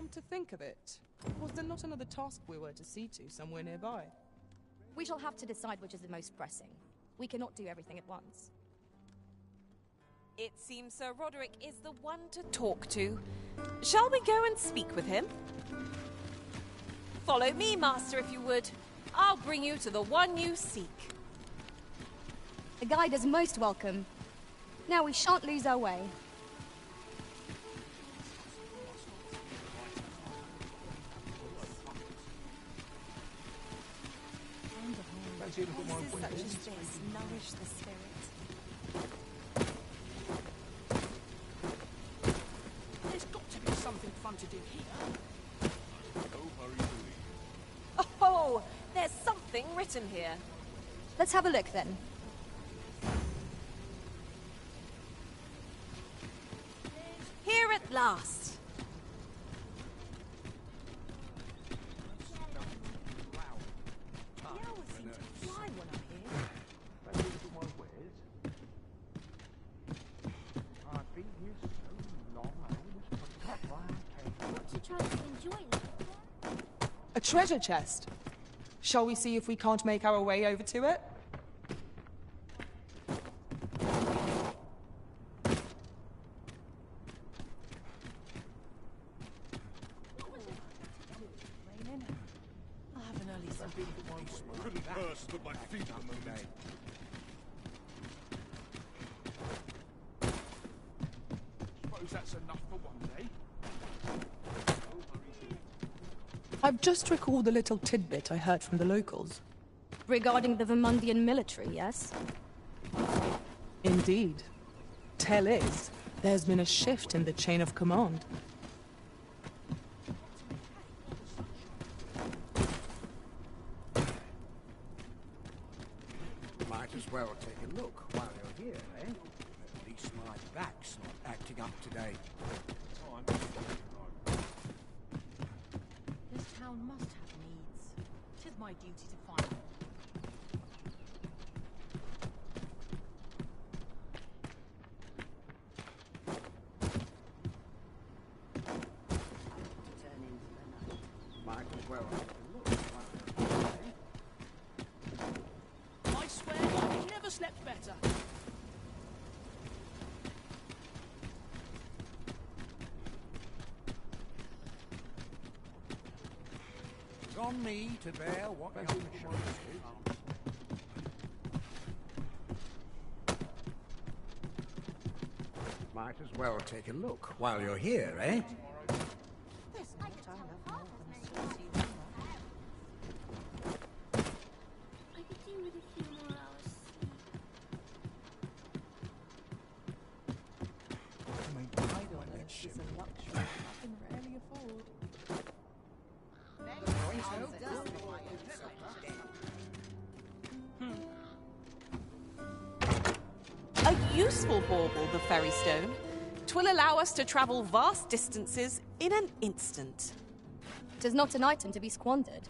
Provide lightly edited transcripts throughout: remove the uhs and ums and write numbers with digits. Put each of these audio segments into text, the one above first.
Come to think of it, was there not another task we were to see to somewhere nearby? We shall have to decide which is the most pressing. We cannot do everything at once. It seems Sir Roderick is the one to talk to. Shall we go and speak with him? Follow me, Master, if you would. I'll bring you to the one you seek. A guide is most welcome. Now we shan't lose our way. Such as this nourish the spirit. There's got to be something fun to do here. Oh, there's something written here. Let's have a look then. Here at last. A treasure chest. Shall we see if we can't make our way over to it? I'll have an early supper. Couldn't burst put my feet on the day. Suppose that's enough for one day. I've just recalled a little tidbit I heard from the locals. Regarding the Vermundian military, yes? Indeed. Tell is, there's been a shift in the chain of command. Might as well take a look while you're here, eh? At least my back's not acting up today. This town must have needs. 'Tis my duty to find them. Might as well take a look while you're here, eh? I swear I've never slept better. It's on me to bear what young shoulders do. Might as well take a look while you're here, eh? I could do with a few more hours sleep. Idleness is a luxury I can rarely afford. A useful bauble, the ferry stone. 'Twill allow us to travel vast distances in an instant. 'Tis not an item to be squandered.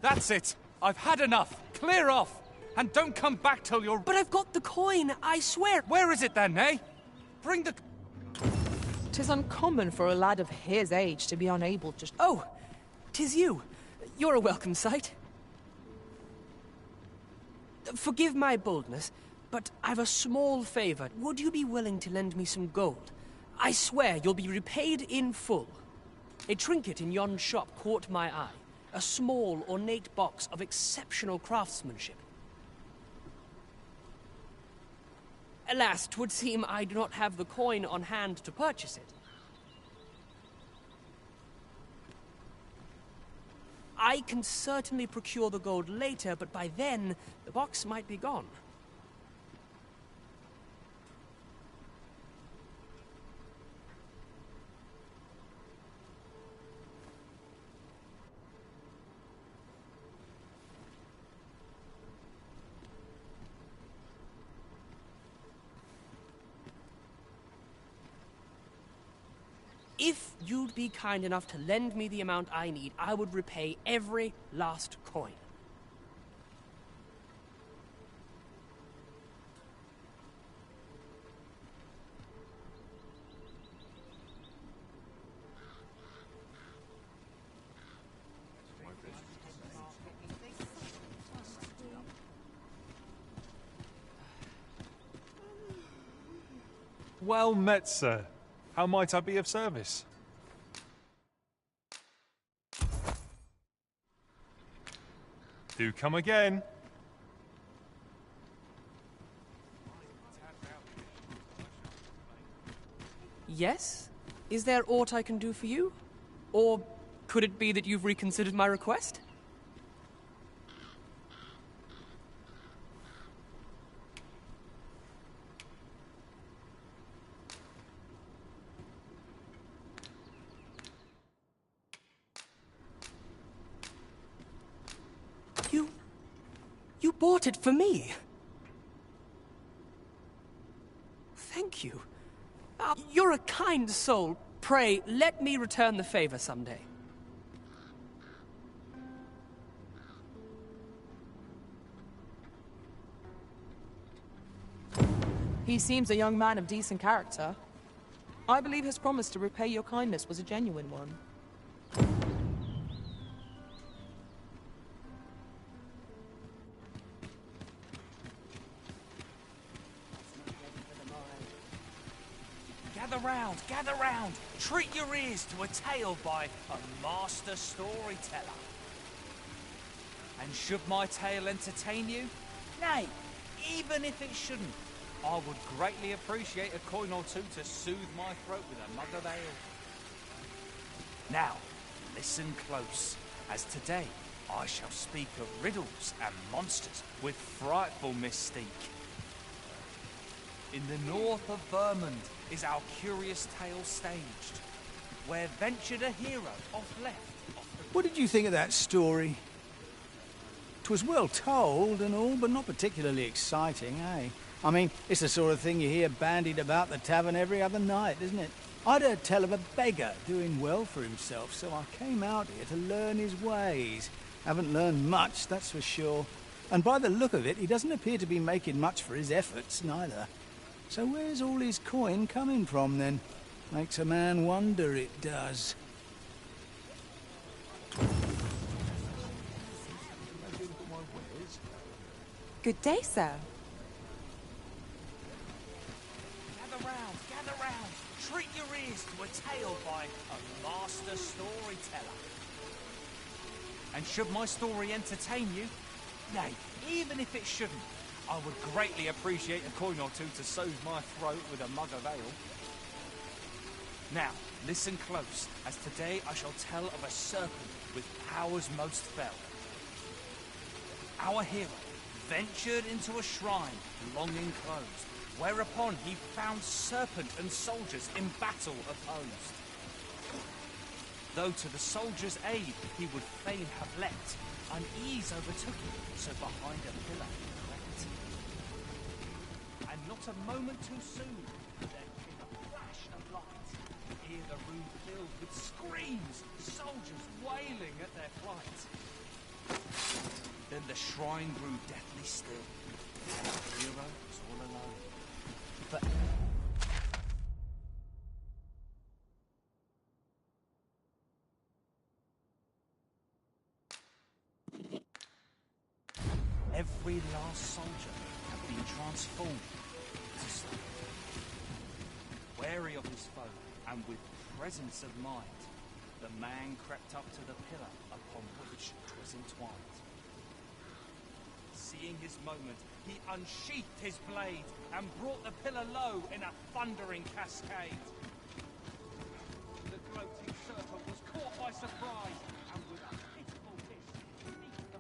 That's it! I've had enough! Clear off! And don't come back till you're... But I've got the coin, I swear. Where is it then, eh? Bring the... 'Tis uncommon for a lad of his age to be unable to... Oh, 'tis you. You're a welcome sight. Forgive my boldness, but I've a small favor. Would you be willing to lend me some gold? I swear you'll be repaid in full. A trinket in yon shop caught my eye. A small, ornate box of exceptional craftsmanship. Alas, 'twould seem I do not have the coin on hand to purchase it. I can certainly procure the gold later, but by then, the box might be gone. If you'd be kind enough to lend me the amount I need, I would repay every last coin. Well met, sir. How might I be of service? Do come again. Yes? Is there aught I can do for you? Or could it be that you've reconsidered my request? You bought it for me? Thank you. You're a kind soul. Pray, let me return the favor someday. He seems a young man of decent character. I believe his promise to repay your kindness was a genuine one. Gather round. Treat your ears to a tale by a master storyteller. And should my tale entertain you? Nay, even if it shouldn't, I would greatly appreciate a coin or two to soothe my throat with a mug of ale. Now, listen close, as today I shall speak of riddles and monsters with frightful mystique. In the north of Vermund is our curious tale staged, where ventured a hero oft left. What did you think of that story? 'Twas well told and all, but not particularly exciting, eh? I mean, it's the sort of thing you hear bandied about the tavern every other night, isn't it? I'd heard tell of a beggar doing well for himself, so I came out here to learn his ways. Haven't learned much, that's for sure. And by the look of it, he doesn't appear to be making much for his efforts, neither. So where's all his coin coming from, then? Makes a man wonder, it does. Good day, sir. Gather round. Treat your ears to a tale by a master storyteller. And should my story entertain you, nay, even if it shouldn't, I would greatly appreciate a coin or two to soothe my throat with a mug of ale. Now, listen close, as today I shall tell of a serpent with powers most fell. Our hero ventured into a shrine long enclosed, whereupon he found serpent and soldiers in battle opposed. Though to the soldiers' aid he would fain have leapt, unease overtook him, so behind a pillar he crept. And not a moment too soon, there came a flash of light. Here the room filled with screams, soldiers wailing at their plight. Then the shrine grew deathly still, and our hero was all alone. But every last soldier had been transformed to stone. Wary of his foe, and with presence of mind, the man crept up to the pillar upon which was entwined. Seeing his moment, he unsheathed his blade and brought the pillar low in a thundering cascade. The gloating serpent was caught by surprise, and with a pitiful hiss, beneath the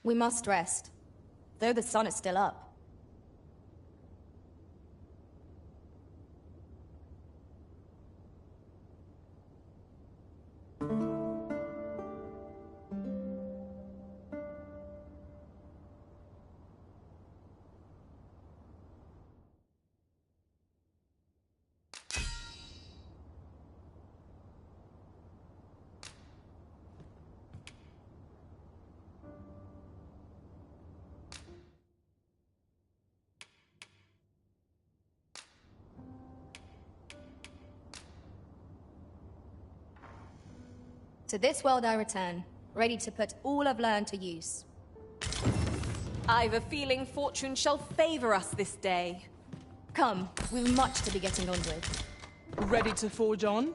We must rest, though the sun is still up. To this world I return, ready to put all I've learned to use. I've a feeling fortune shall favor us this day. Come, we've much to be getting on with. Ready to forge on?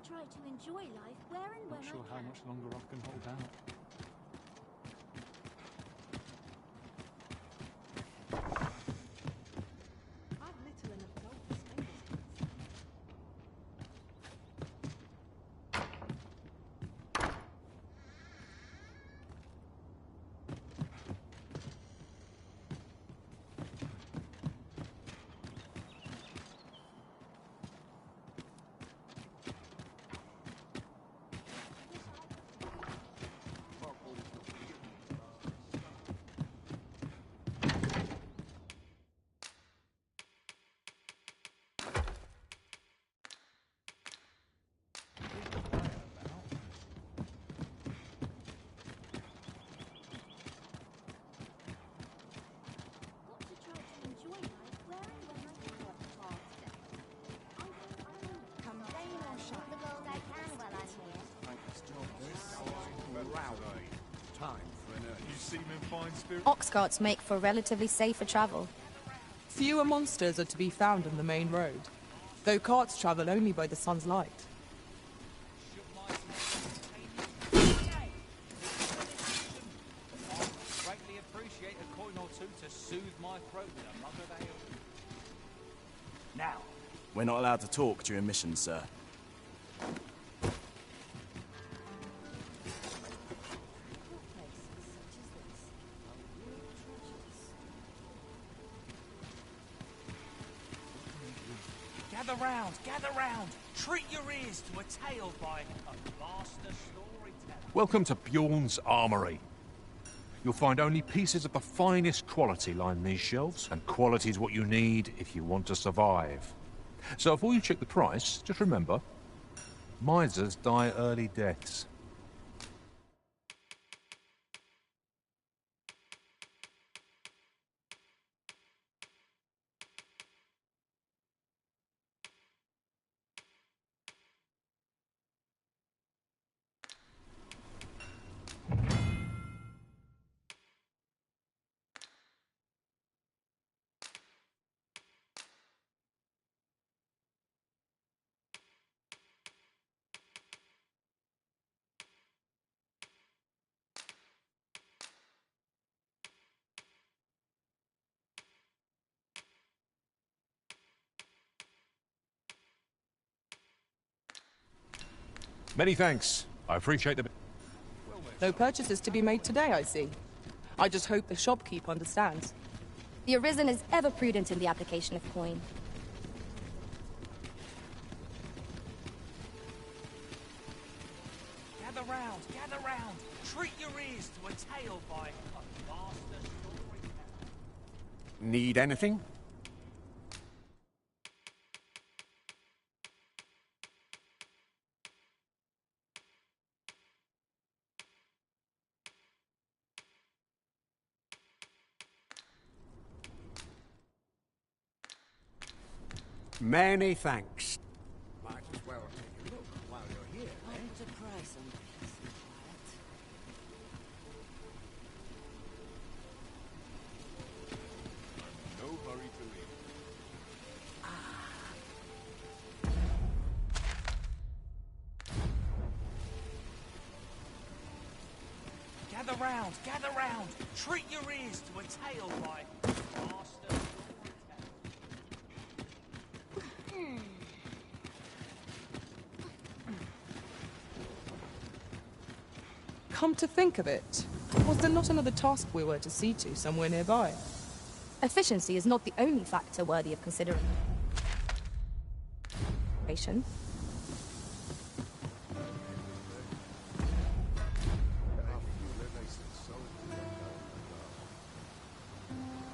Try to enjoy life where and when Not sure I how can. much longer I can hold out. I've little enough gold to spend this month. Got to try to enjoy life where and when I can. Come rain or shine. The world I can while I'm here. Time for an early You seem in fine spirit. Ox carts make for relatively safer travel. Fewer monsters are to be found on the main road, though carts travel only by the sun's light. Greatly appreciate a coin or two to soothe my throat with a mug of ale. Now, we're not allowed to talk during missions, sir. Gather round! Treat your ears to a tale by a master storyteller. Welcome to Bjorn's Armory. You'll find only pieces of the finest quality line these shelves, and quality's what you need if you want to survive. So before you check the price, just remember, misers die early deaths. Many thanks. I appreciate the... No purchases to be made today, I see. I just hope the shopkeep understands. The Arisen is ever prudent in the application of coin. Gather round, gather round. Treat your ears to a tale by a master storyteller. Need anything? Many thanks. Might as well take a look while you're here, eh? Put a price on peace and quiet. No hurry to leave. Gather round, gather round. Treat your ears to a tale by a master storyteller. Come to think of it, was there not another task we were to see to somewhere nearby? Efficiency is not the only factor worthy of consideration.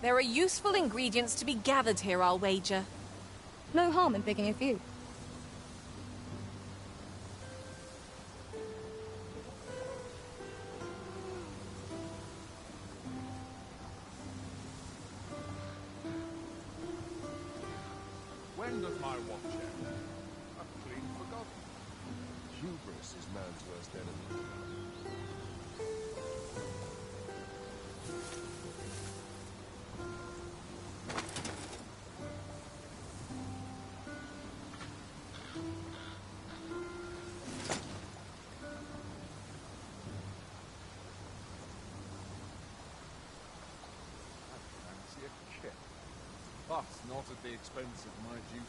There are useful ingredients to be gathered here, I'll wager. No harm in picking a few. When does my watch end? I've clean forgotten. Hubris is man's worst enemy. I fancy a kip, but not at the expense of my duty.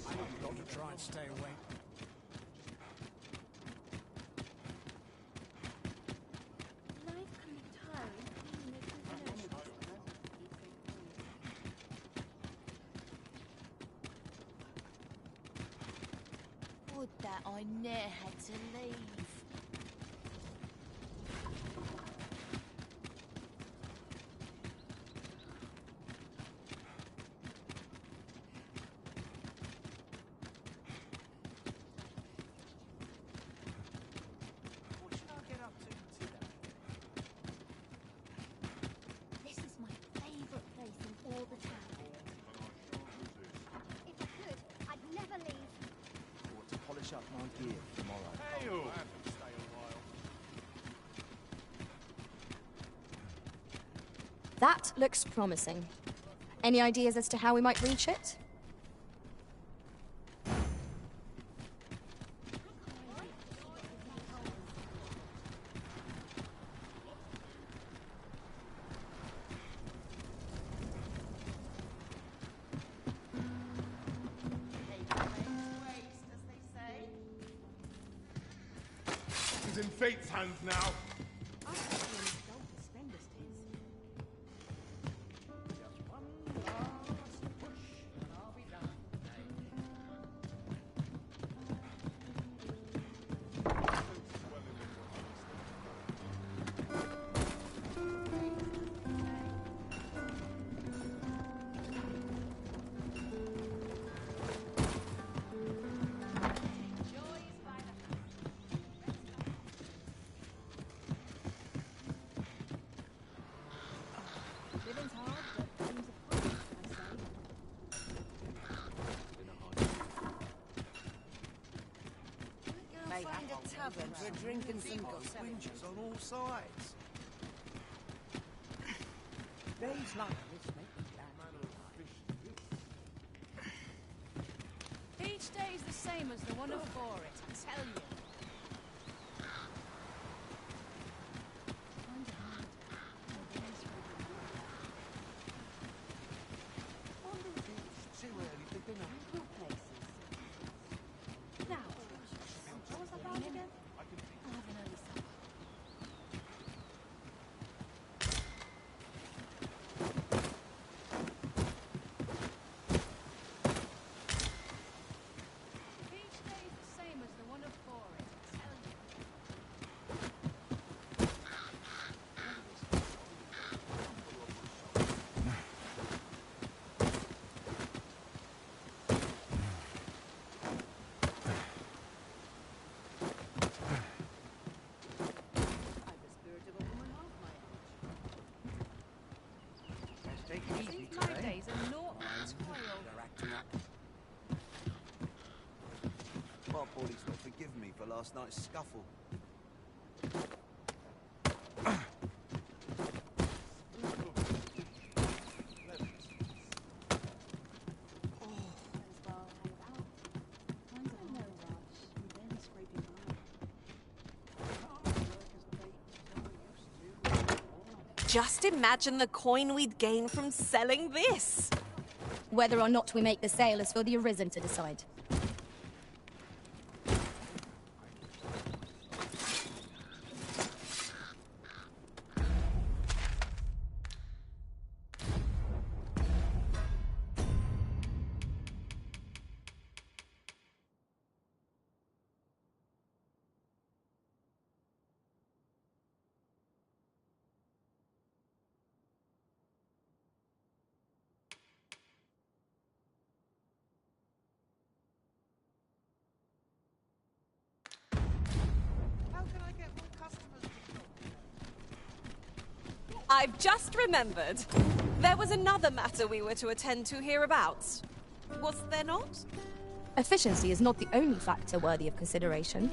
I've got to try and stay awake. Life can be tiring, even if it's no. Would that I ne'er had to leave. What should I get up to today? This is my favourite place in all the town. If I could, I'd never leave. Or to polish up my gear tomorrow. Hey-o! Stay a while. That looks promising. Any ideas as to how we might reach it? fate's hands now. Find a tavern for drinking some gossip. Winches on all sides. Days like this make me glad. Each day is the same as the one before it, I tell you. It's too early for dinner. Now, what was that about again? I'll have an early supper. Each day is the same as the one before it, I tell you. I've the spirit of a woman half my age. Let's take it easy Since my today. days are naught but toil. They're acting up. Bob Body's not forgiven me for last night's scuffle. Just imagine the coin we'd gain from selling this. Whether or not we make the sale is for the Arisen to decide. How can I get more customers to shop? I've just remembered. There was another matter we were to attend to hereabouts. Was there not? Efficiency is not the only factor worthy of consideration.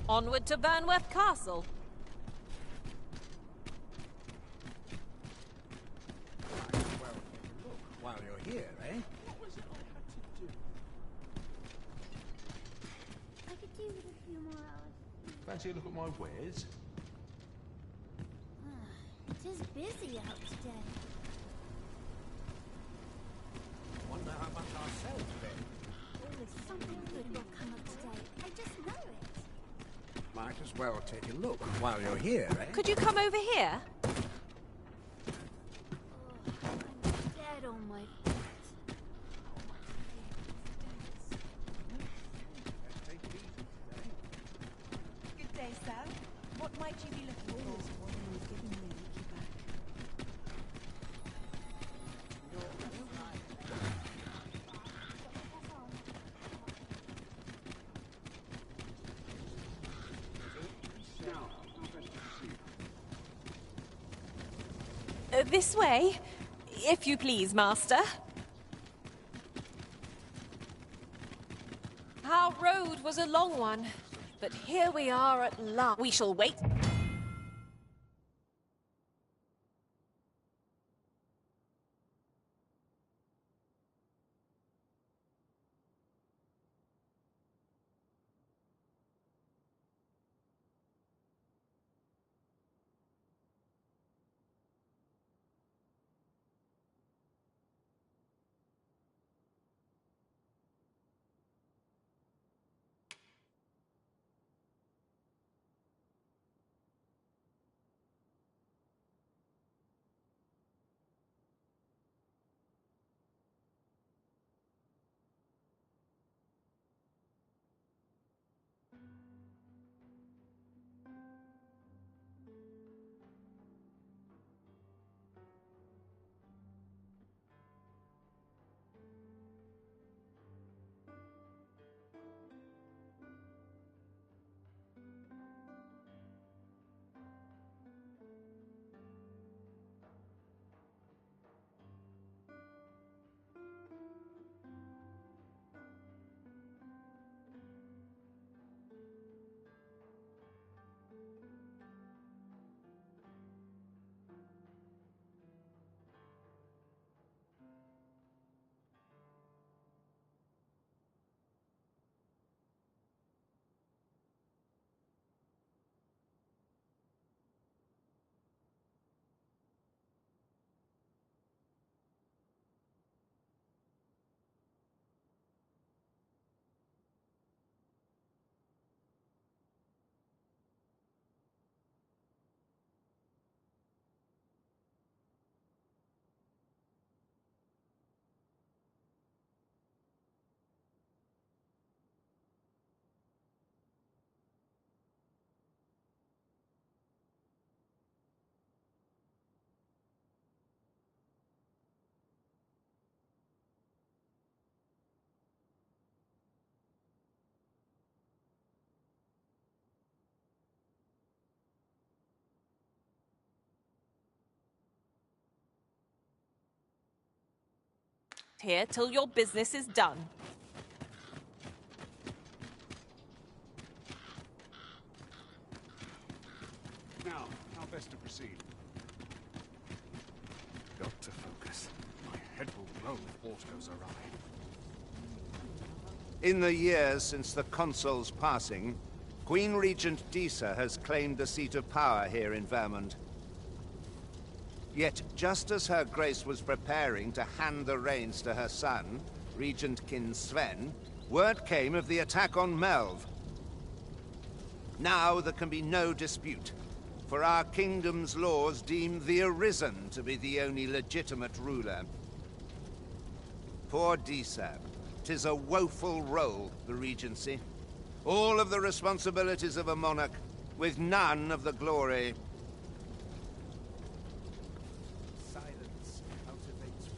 Onward to Burnworth Castle. While you're here, eh? What was it I had to do? I could do with a few more hours. Fancy a look at my wares? It is busy out today. Wonder how much I'll sell today. Something good will come up today. I just know it. Might as well take a look while you're here, eh? Could you come over here? I'm dead on my feet. Let's take it easy today. Good day, sir. What might you be looking for? This way, if you please, Master. Our road was a long one, but here we are at last. We shall wait. Here till your business is done. Now, how best to proceed? Got to focus. My head will blow if aught goes awry. In the years since the consul's passing, Queen Regent Disa has claimed the seat of power here in Vermund. Yet, just as her grace was preparing to hand the reins to her son, Regent Kin Sven, word came of the attack on Melv. Now there can be no dispute, for our kingdom's laws deem the Arisen to be the only legitimate ruler. Poor Disa. 'Tis a woeful role, the Regency. All of the responsibilities of a monarch, with none of the glory. Silence cultivates.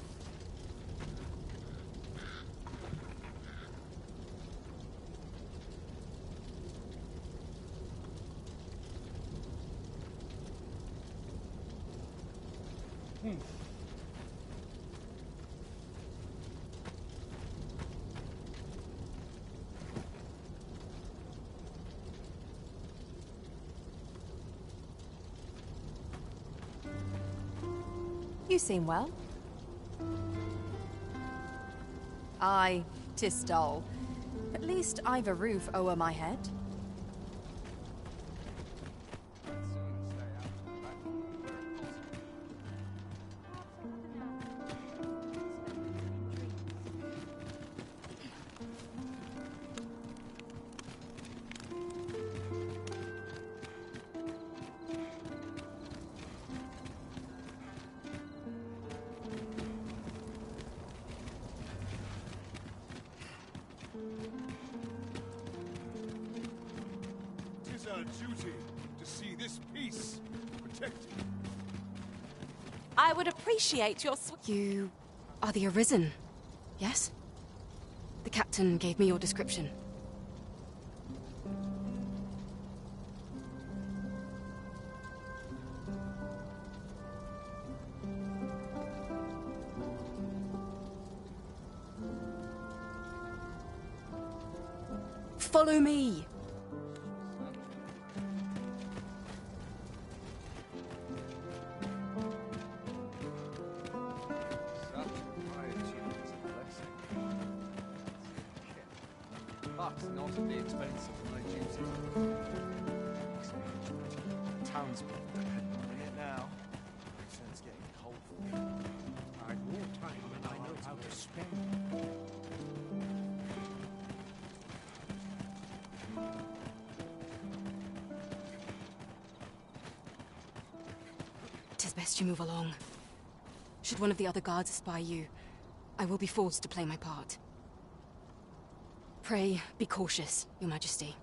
You seem well. Aye, 'tis dull. At least I've a roof over my head. Our duty to see this peace protected. I would appreciate your You are the Arisen, yes? The captain gave me your description. follow me. But not at the expense of my duty. Townspeople depend on it now. It's getting cold for me. I've more time than I know how to spend. 'Tis best you move along. Should one of the other guards spy you, I will be forced to play my part. Pray, be cautious, Your Majesty.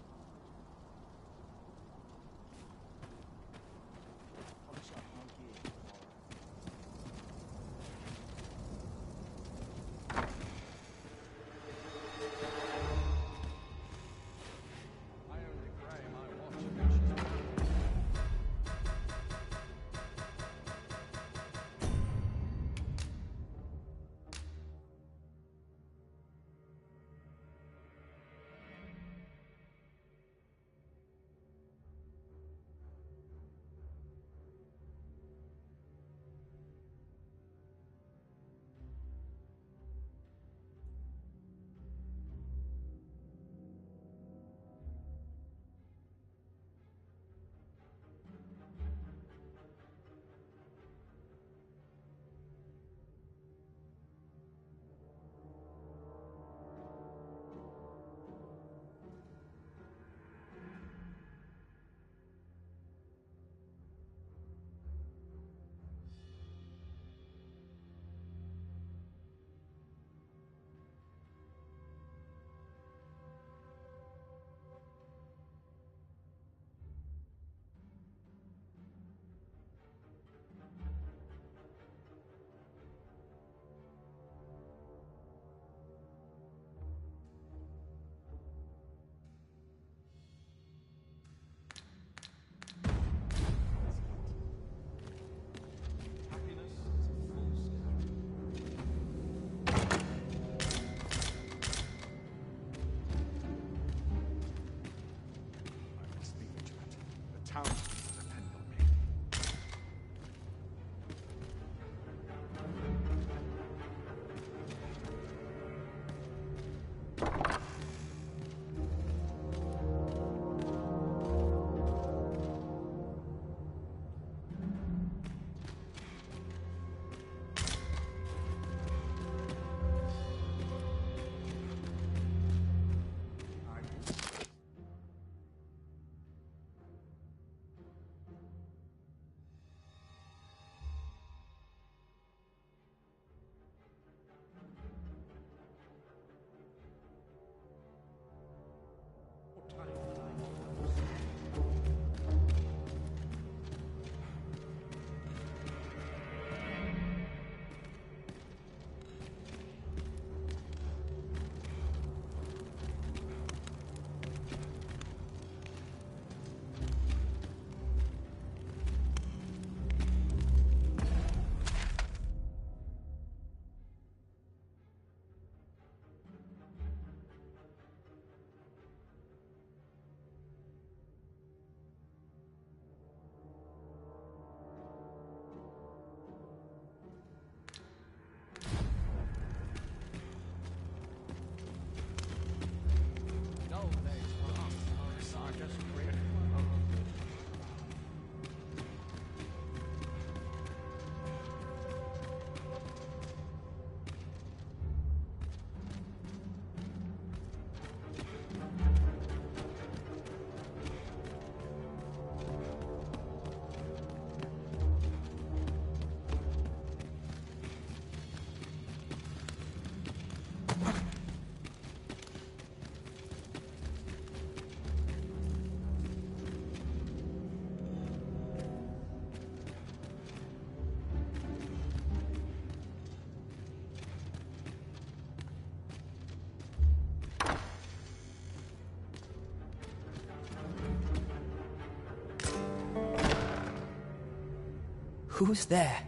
Who's there?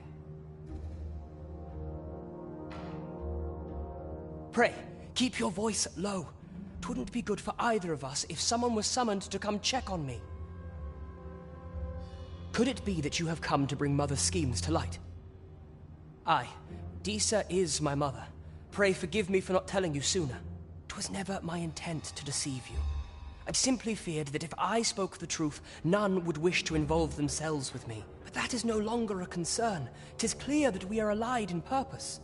Pray, keep your voice low. It wouldn't be good for either of us if someone was summoned to come check on me. Could it be that you have come to bring Mother's schemes to light? Aye, Disa is my mother. Pray forgive me for not telling you sooner. 'Twas never my intent to deceive you. I'd simply feared that if I spoke the truth, none would wish to involve themselves with me. But that is no longer a concern. 'Tis clear that we are allied in purpose.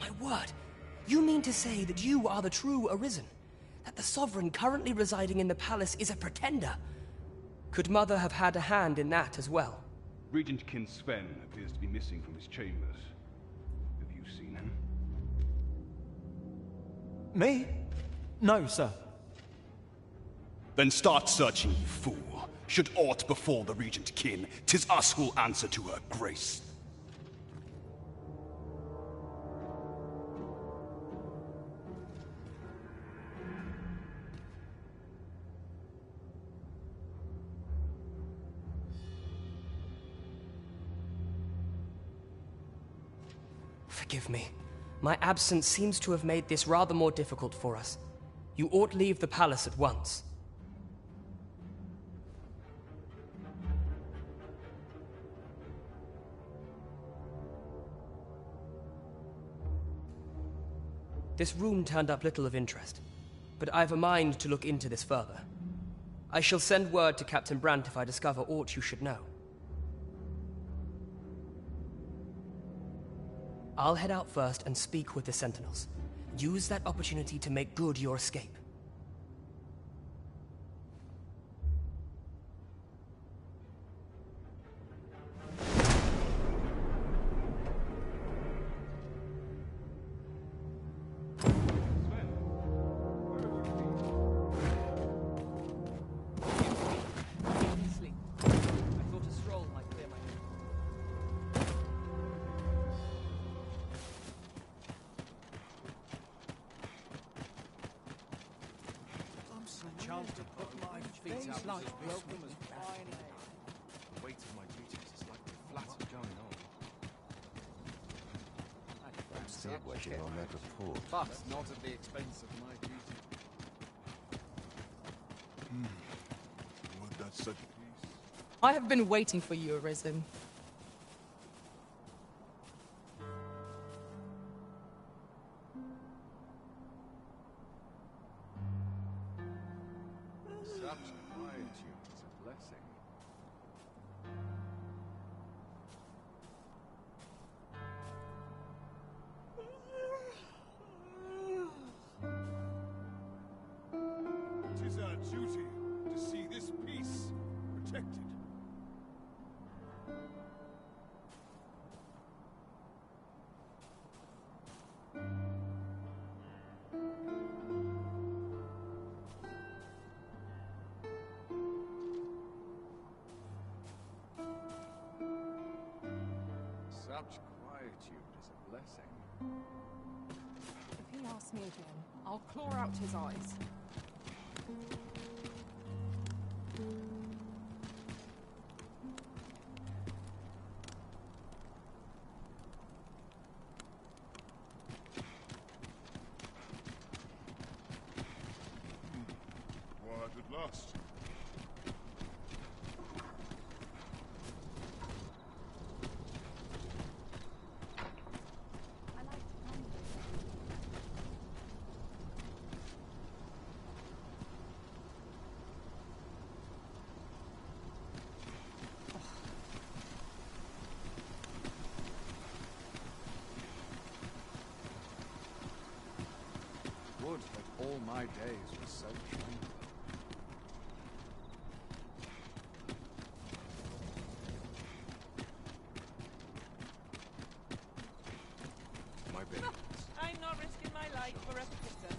My word, you mean to say that you are the true Arisen? That the Sovereign currently residing in the palace is a pretender? Could Mother have had a hand in that as well? Regent Kin Sven appears to be missing from his chambers. Have you seen him? Me? No, sir. Then start searching, you fool. Should aught befall the Regent Kin, 'tis us who'll answer to her grace. Forgive me. My absence seems to have made this rather more difficult for us. You ought leave the palace at once. This room turned up little of interest, but I've a mind to look into this further. I shall send word to Captain Brandt if I discover aught you should know. I'll head out first and speak with the Sentinels. Use that opportunity to make good your escape. On that report. But not at the expense of my duty. Would that such peace? I have been waiting for you, Arisen. Such quietude is a blessing. It is our duty to see this peace protected. Such quietude is a blessing. If he asks me again, I'll claw out his eyes. Quiet at last. Would that all my days were so tranquil. My bed. I'm not risking my life for a pitter.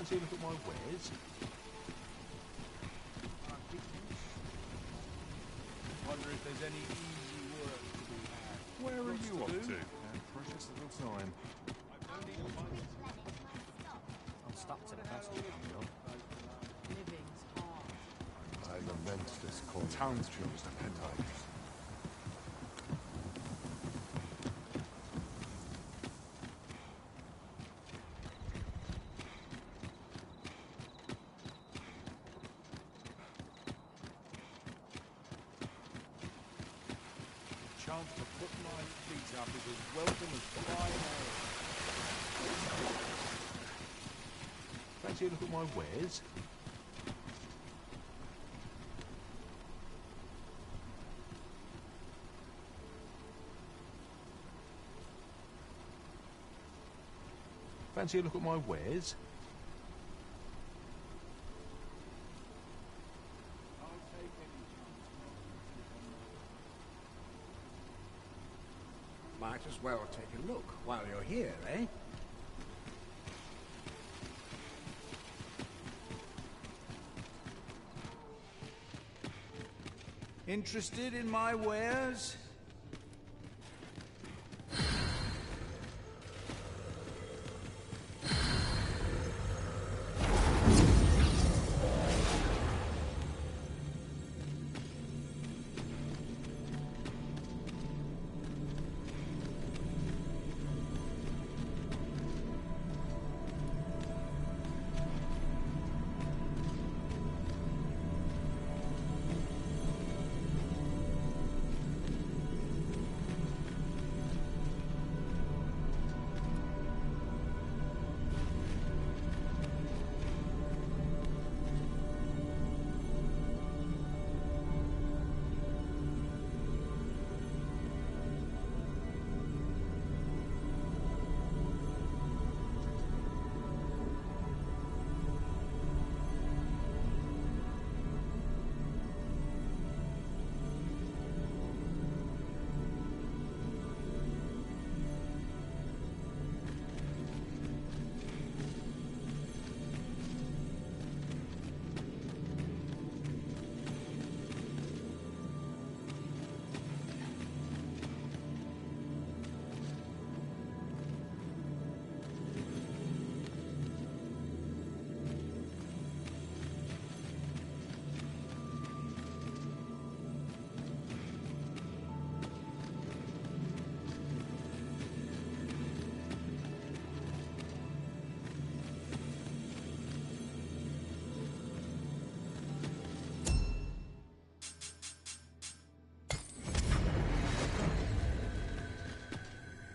Fancy a look at my wares? Wonder if there's any easy work to be had. Where are Lots you to off do. to? Precious little time. I'm stuck to the passage. Living's hard. I lament this corner. Townspeople and times. Chance to put my feet up is as welcome as flying arrows. Fancy a look at my wares? Fancy a look at my wares? Might as well take a look while you're here, eh? Interested in my wares?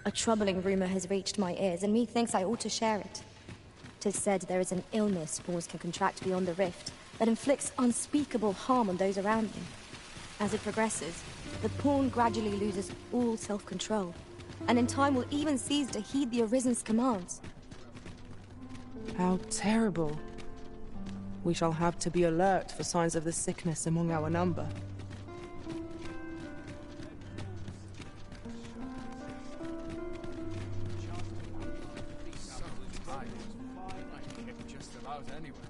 A troubling rumor has reached my ears, and methinks I ought to share it. 'Tis said there is an illness spores can contract beyond the rift that inflicts unspeakable harm on those around them. As it progresses, the pawn gradually loses all self-control, and in time will even cease to heed the Arisen's commands. How terrible. We shall have to be alert for signs of the sickness among our number. Just about anywhere.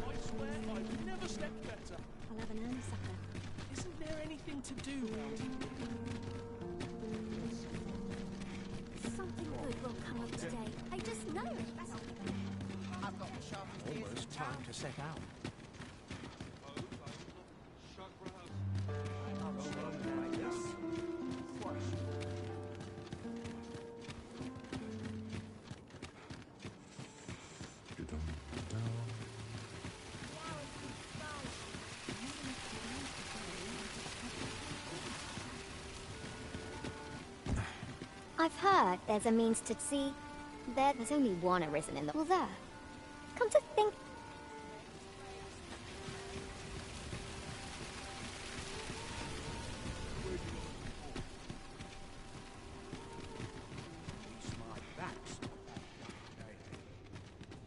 I swear I've never slept better. I'll have an early supper. Isn't there anything to do around here? Something good will come up today. I just know it. I've got the sharpest ears. Almost time to set out. I've heard there's a means to see. There's only one Arisen in the... Well, there. Come to think...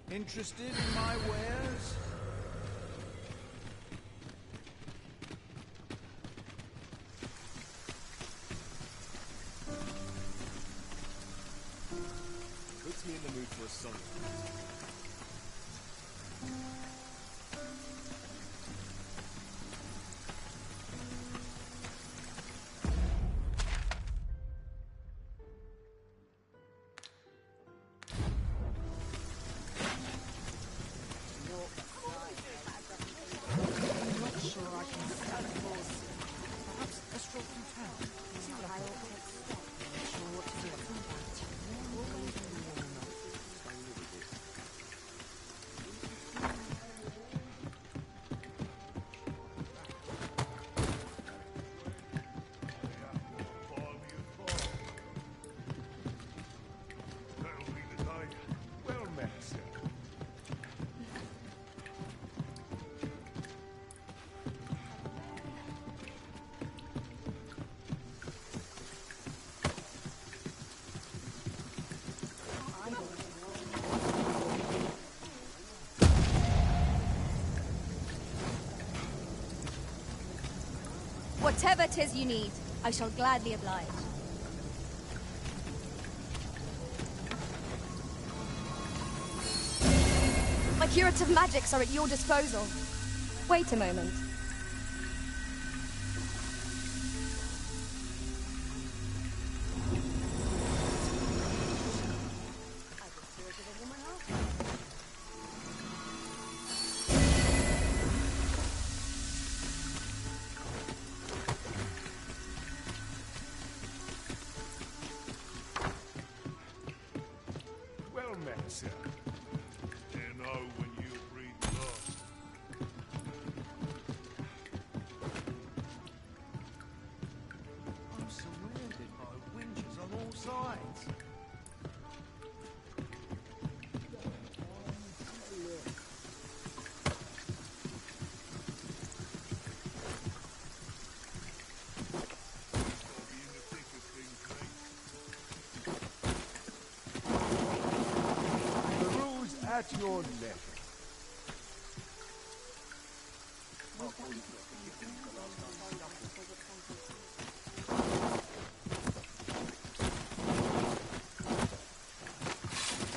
Interested in my wares? puts me in the mood for a song. Whatever 'tis you need, I shall gladly oblige. My curative magics are at your disposal. Wait a moment. Well met, sir. You know when you breathe last. I'm surrounded by winches on all sides. The rule's at your neck.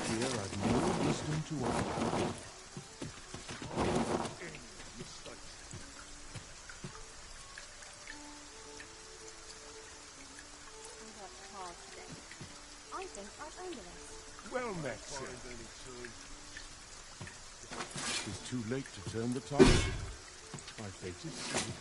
Here I've no wisdom to offer. I think I've earned this. Well met, sir. It's too late to turn the tide. My fate is sealed.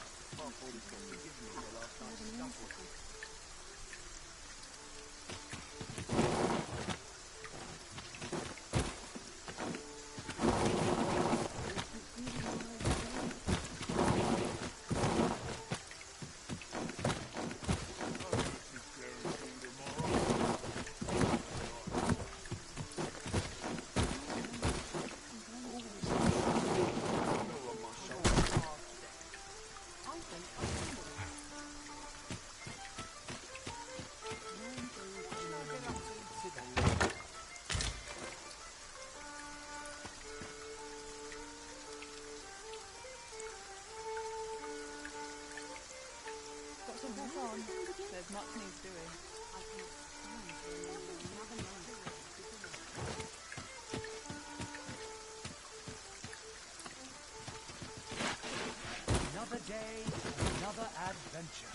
Got some work on. There's much needs doing. Another day, another adventure.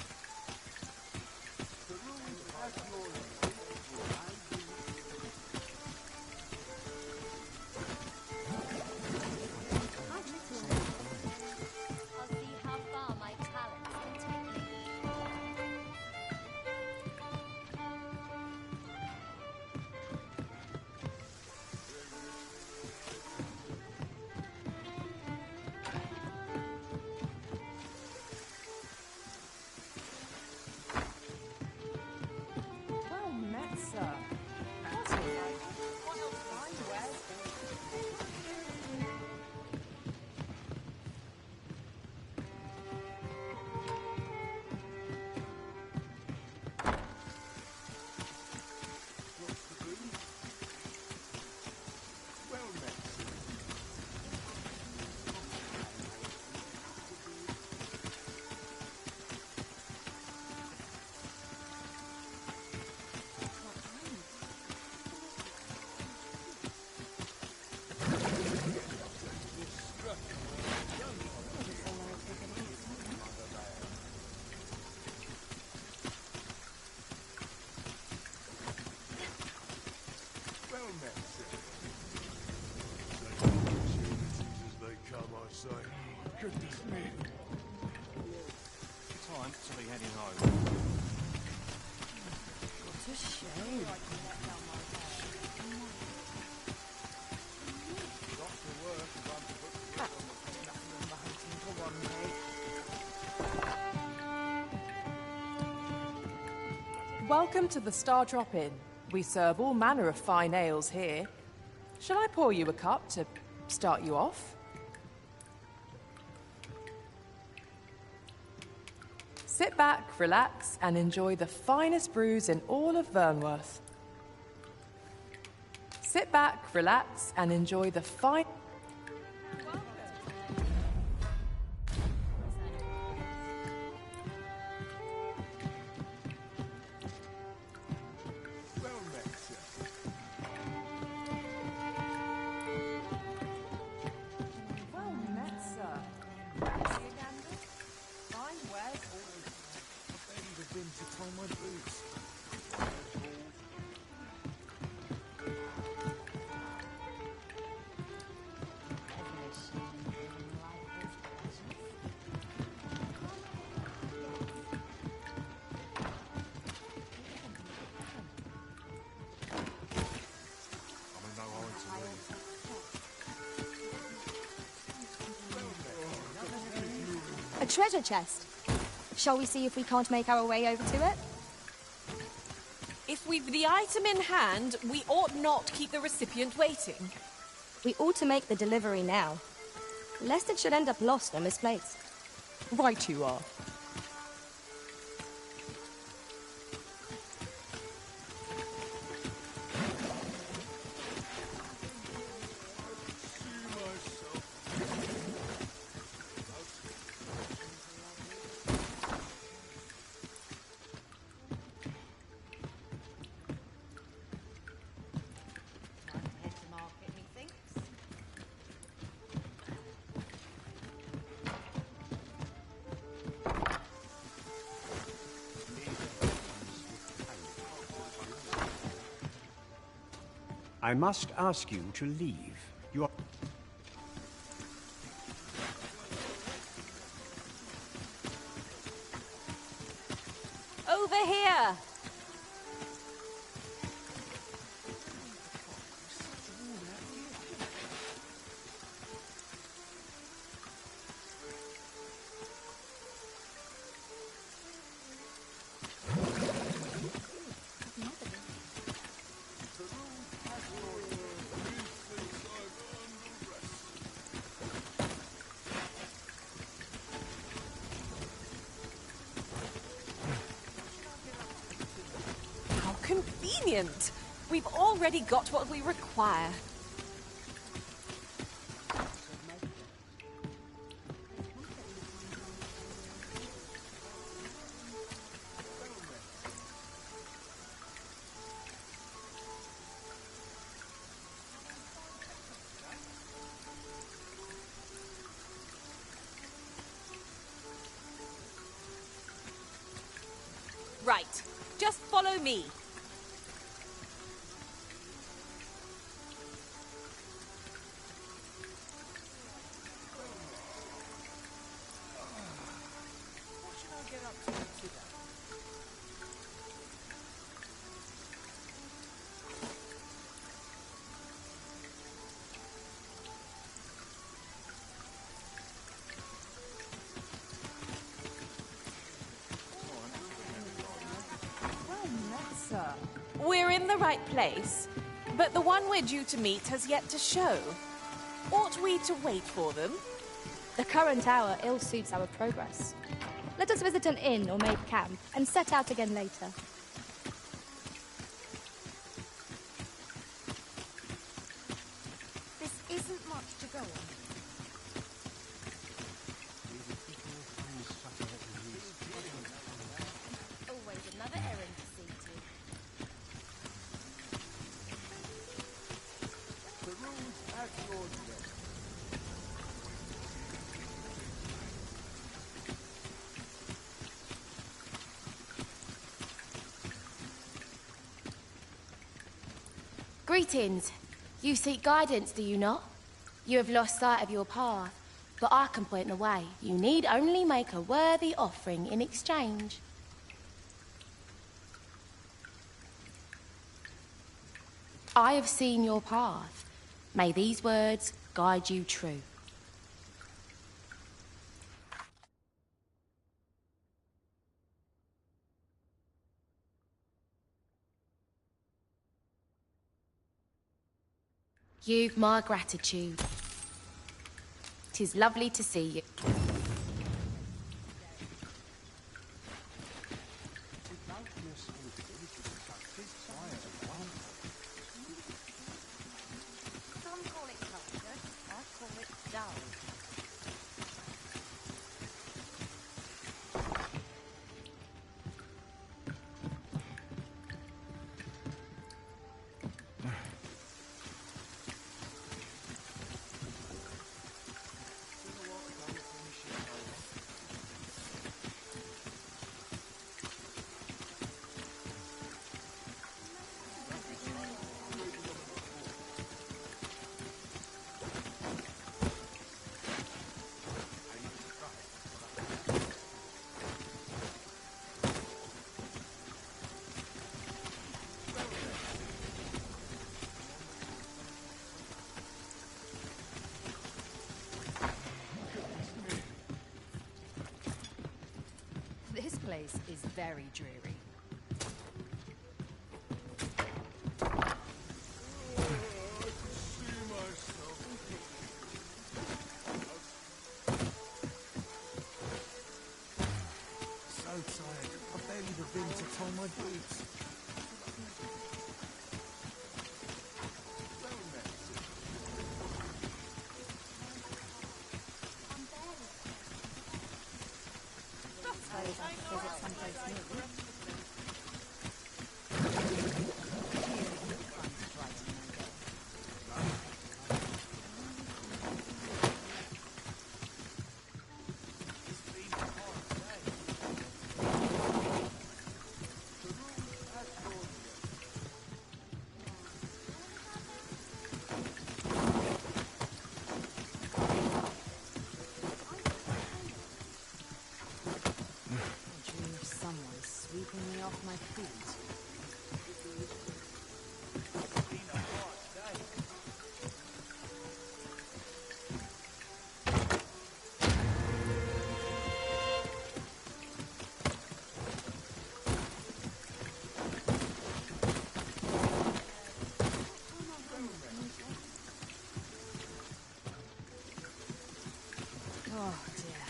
The rule's at your neck. I'll see how far my talents can take me. Goodness me. Time to be heading home. What a shame. Welcome to the Star Drop Inn. We serve all manner of fine ales here. Shall I pour you a cup to start you off? Sit back, relax, and enjoy the finest brews in all of Vernworth. Sit back, relax, and enjoy the fine... Well met, sir. Well met, sir. Fancy a gander? Fine wares always. I bet he'd have been to tie my boots. I'm in no hurry to leave. A treasure chest. Shall we see if we can't make our way over to it? If we've the item in hand, we ought not keep the recipient waiting. We ought to make the delivery now, lest it should end up lost or misplaced. Right you are. I must ask you to leave. You are... Over here! How convenient! We've already got what we require. Right. Just follow me. What should I get up to today? Well met, sir. We're in the right place, but the one we're due to meet has yet to show. Ought we to wait for them? The current hour ill suits our progress. Let us visit an inn or make camp, and set out again later. This isn't much to go on. Always another errand to see to. The rules at your desk. Greetings. You seek guidance, do you not? You have lost sight of your path. but I can point the way. You need only make a worthy offering in exchange. I have seen your path. May these words guide you true. You've my gratitude. 'Tis lovely to see you. Some call it culture, I call it dull. This place is very dreary. So tired. I've barely begun to tie my boots. Suppose I could visit someplace new. I dream of someone sweeping me off my feet. Oh dear.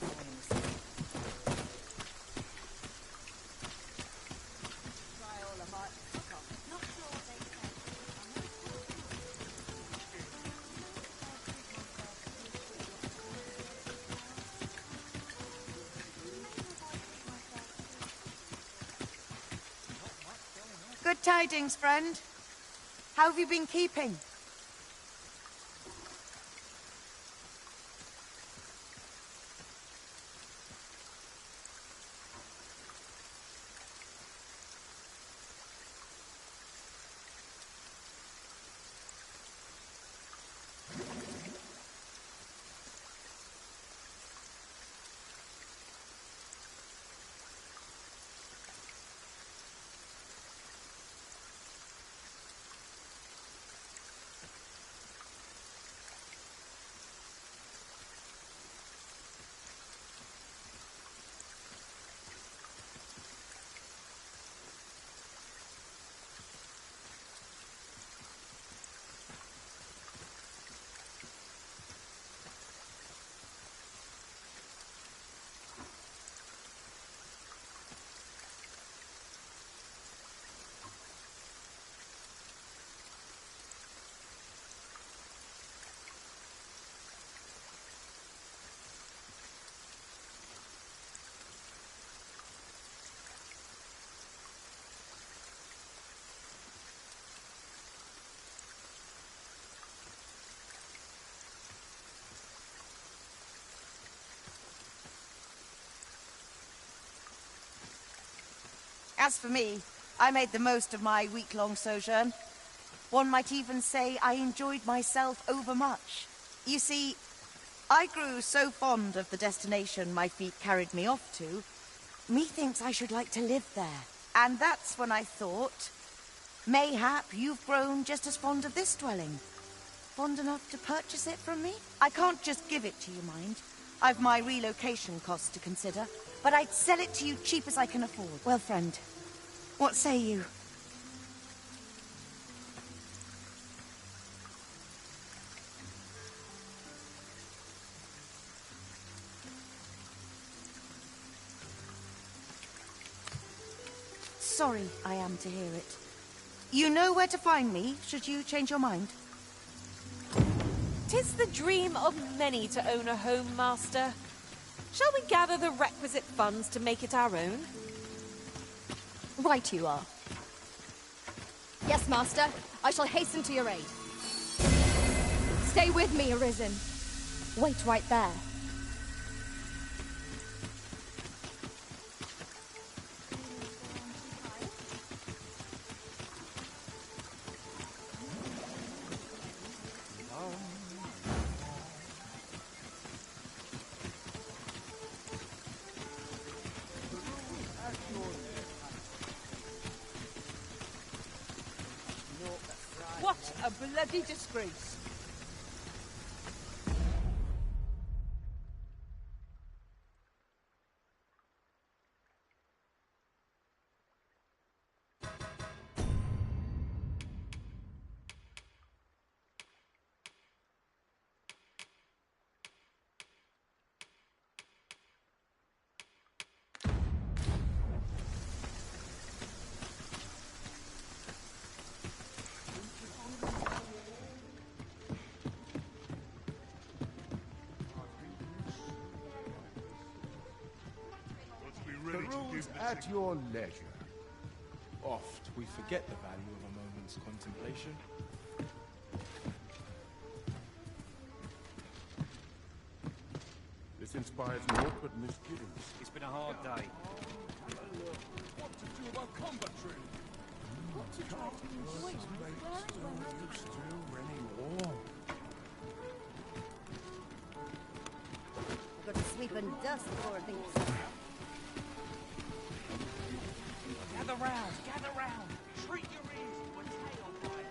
I'm falling asleep. Good tidings, friend. How have you been keeping? As for me, I made the most of my week-long sojourn. One might even say I enjoyed myself overmuch. You see, I grew so fond of the destination my feet carried me off to, methinks I should like to live there. And that's when I thought, mayhap you've grown just as fond of this dwelling. Fond enough to purchase it from me? I can't just give it to you, mind. I've my relocation costs to consider, but I'd sell it to you cheap as I can afford. Well, friend, what say you? Sorry I am to hear it. You know where to find me, should you change your mind? 'Tis the dream of many to own a home, Master. Shall we gather the requisite funds to make it our own? Right you are. Yes, Master. I shall hasten to your aid. Stay with me, Arisen. Wait right there. What a bloody disgrace. The rules at your leisure. Oft we forget the value of a moment's contemplation. This inspires naught but misgivings. It's been a hard day. What to do about combat training? What to do? Wait, anymore? I've got to sweep and dust before these. Gather round, gather round. Treat your ears to a tail fire.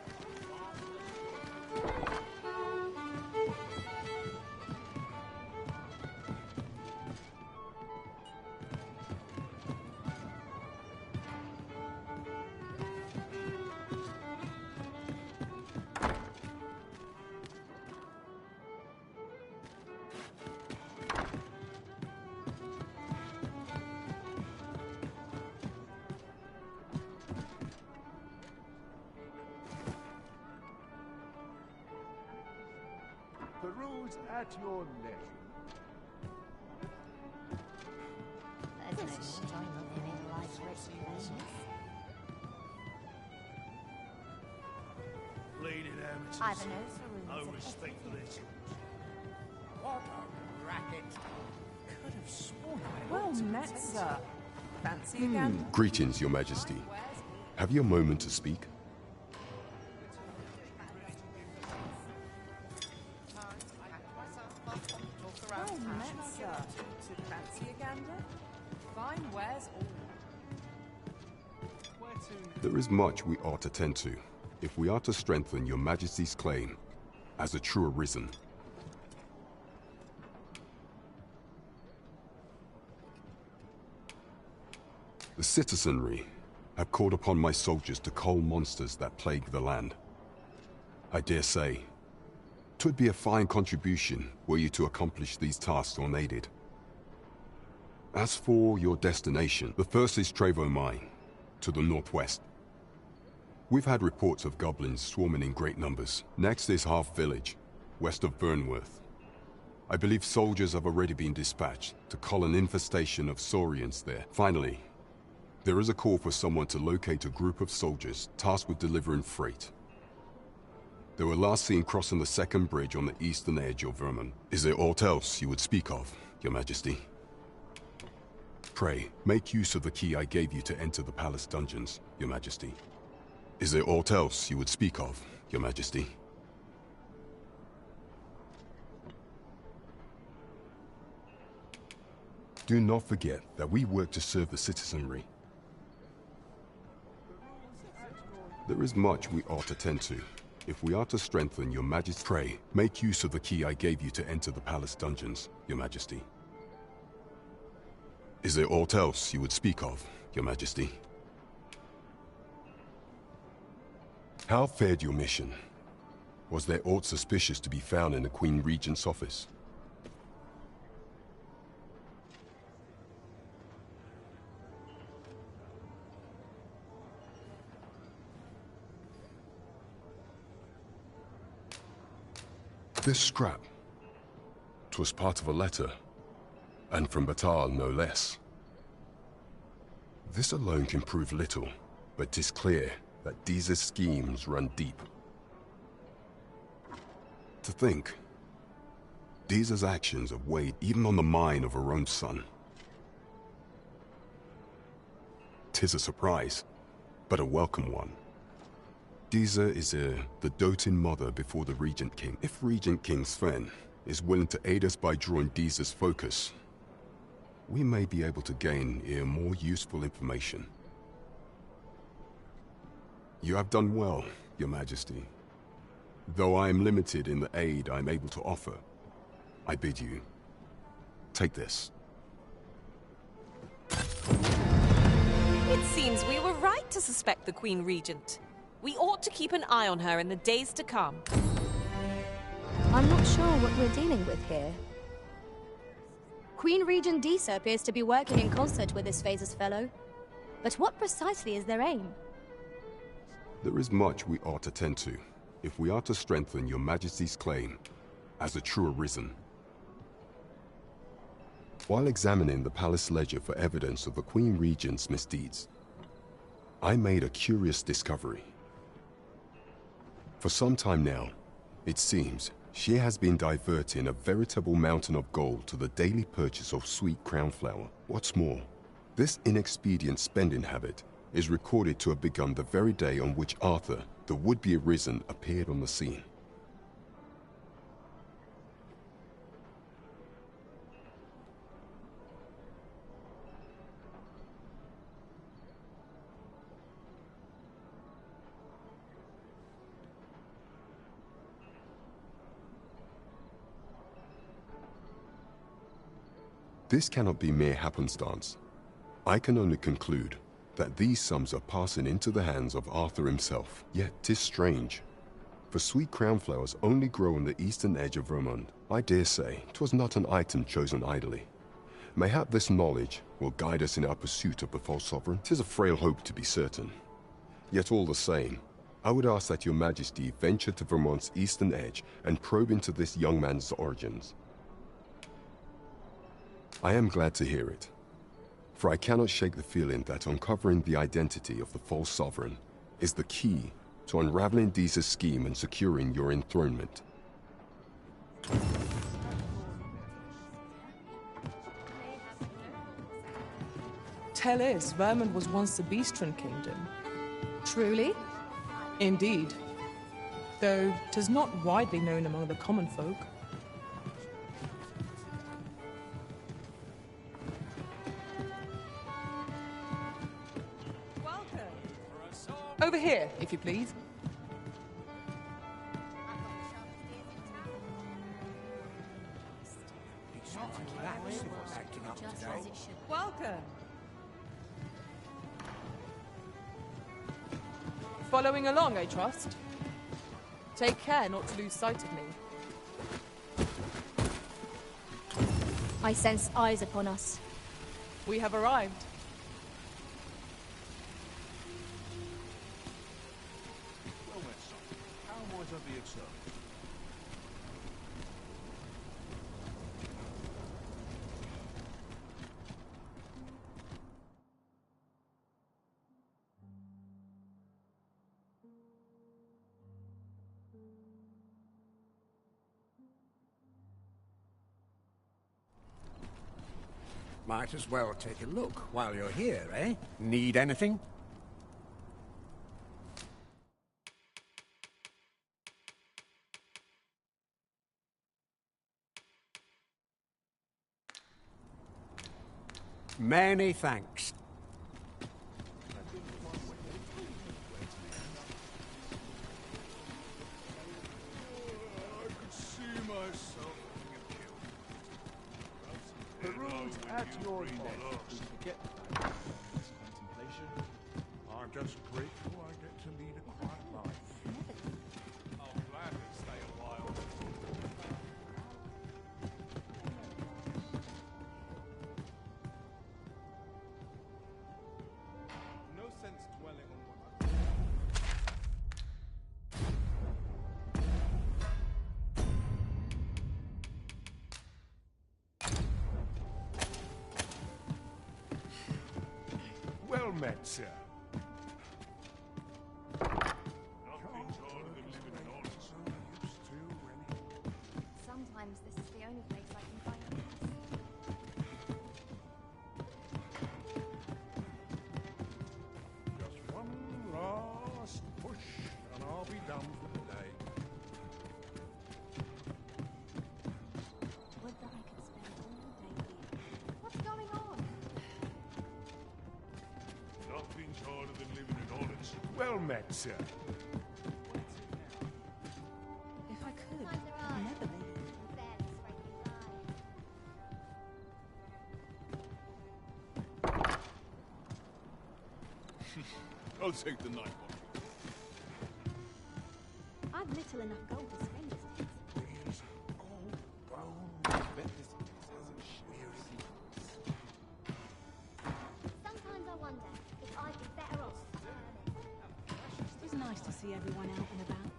Peruse at your leisure. There's no shame of living life rich. Bleeding amateurs. I've a nose for No rules. respect for their tools. What a racket. Could have sworn I Well met, sir. Fancy again? Greetings, Your Majesty. Have you a moment to speak? Well met, sir. Fancy a gander? Fine wares all. There is much we ought to tend to, if we are to strengthen Your Majesty's claim as a true Arisen. The citizenry have called upon my soldiers to cull monsters that plague the land. I dare say, 'twould be a fine contribution were you to accomplish these tasks unaided. As for your destination, the first is Trevo Mine, to the northwest. We've had reports of goblins swarming in great numbers. Next is Half Village, west of Vernworth. I believe soldiers have already been dispatched to cull an infestation of Saurians there. Finally, there is a call for someone to locate a group of soldiers tasked with delivering freight. They were last seen crossing the second bridge on the eastern edge of Vermont. Is there aught else you would speak of, Your Majesty? Pray, make use of the key I gave you to enter the palace dungeons, Your Majesty. Is there aught else you would speak of, Your Majesty? Do not forget that we work to serve the citizenry. There is much we ought to tend to. If we are to strengthen your Majesty's pray, make use of the key I gave you to enter the palace dungeons, Your Majesty. Is there aught else you would speak of, Your Majesty? How fared your mission? Was there aught suspicious to be found in the Queen Regent's office? This scrap. 'Twas part of a letter, and from Batal no less. This alone can prove little, but 'tis clear that Deeza's schemes run deep. To think, Deeza's actions have weighed even on the mind of her own son. 'Tis a surprise, but a welcome one. Deeza is the doting mother before the Regent King. If Regent King Sven is willing to aid us by drawing Deeza's focus, we may be able to gain more useful information. You have done well, Your Majesty. Though I am limited in the aid I am able to offer, I bid you, take this. It seems we were right to suspect the Queen Regent. We ought to keep an eye on her in the days to come. I'm not sure what we're dealing with here. Queen Regent Deeza appears to be working in concert with this Phaser's fellow. But what precisely is their aim? There is much we ought to tend to, if we are to strengthen Your Majesty's claim as a true Arisen. While examining the palace ledger for evidence of the Queen Regent's misdeeds, I made a curious discovery. For some time now, it seems, she has been diverting a veritable mountain of gold to the daily purchase of sweet crown flower. What's more, this inexpedient spending habit is recorded to have begun the very day on which Arthur, the would-be Arisen, appeared on the scene. This cannot be mere happenstance. I can only conclude that these sums are passing into the hands of Arthur himself. Yet 'tis strange, for sweet crown flowers only grow on the eastern edge of Vermund. I dare say 'twas not an item chosen idly. Mayhap this knowledge will guide us in our pursuit of the false sovereign. 'Tis a frail hope to be certain. Yet all the same, I would ask that Your Majesty venture to Vermont's eastern edge and probe into this young man's origins. I am glad to hear it, for I cannot shake the feeling that uncovering the identity of the false sovereign is the key to unraveling Deeza's scheme and securing your enthronement. Tell is, Vermund was once the Beastren kingdom. Truly? Indeed. Though 'tis not widely known among the common folk. Over here, if you please. Welcome. Following along, I trust. Take care not to lose sight of me. I sense eyes upon us. We have arrived. Well met, son. How might I be of service? Might as well take a look while you're here, eh? Need anything? Many thanks. I could see myself being killed. Peruse at your leisure. Forget about this contemplation. I'm just grateful I get to lead a quiet life. I'll gladly stay a while. No sense dwelling on what I've Well met, sir. Sometimes this is the only place I can find peace. Just one last push, and I'll be done for the day. Would that I could spend all day here. What's going on? Nothing's harder than living in Ollins. Well met, sir. If I could, I'd never leave. I'll take the night watch. I've little enough gold to spend these days. These old bones. I bet this place has a weird secrets. Sometimes I wonder if I'd be better off. It was nice to see everyone out and about.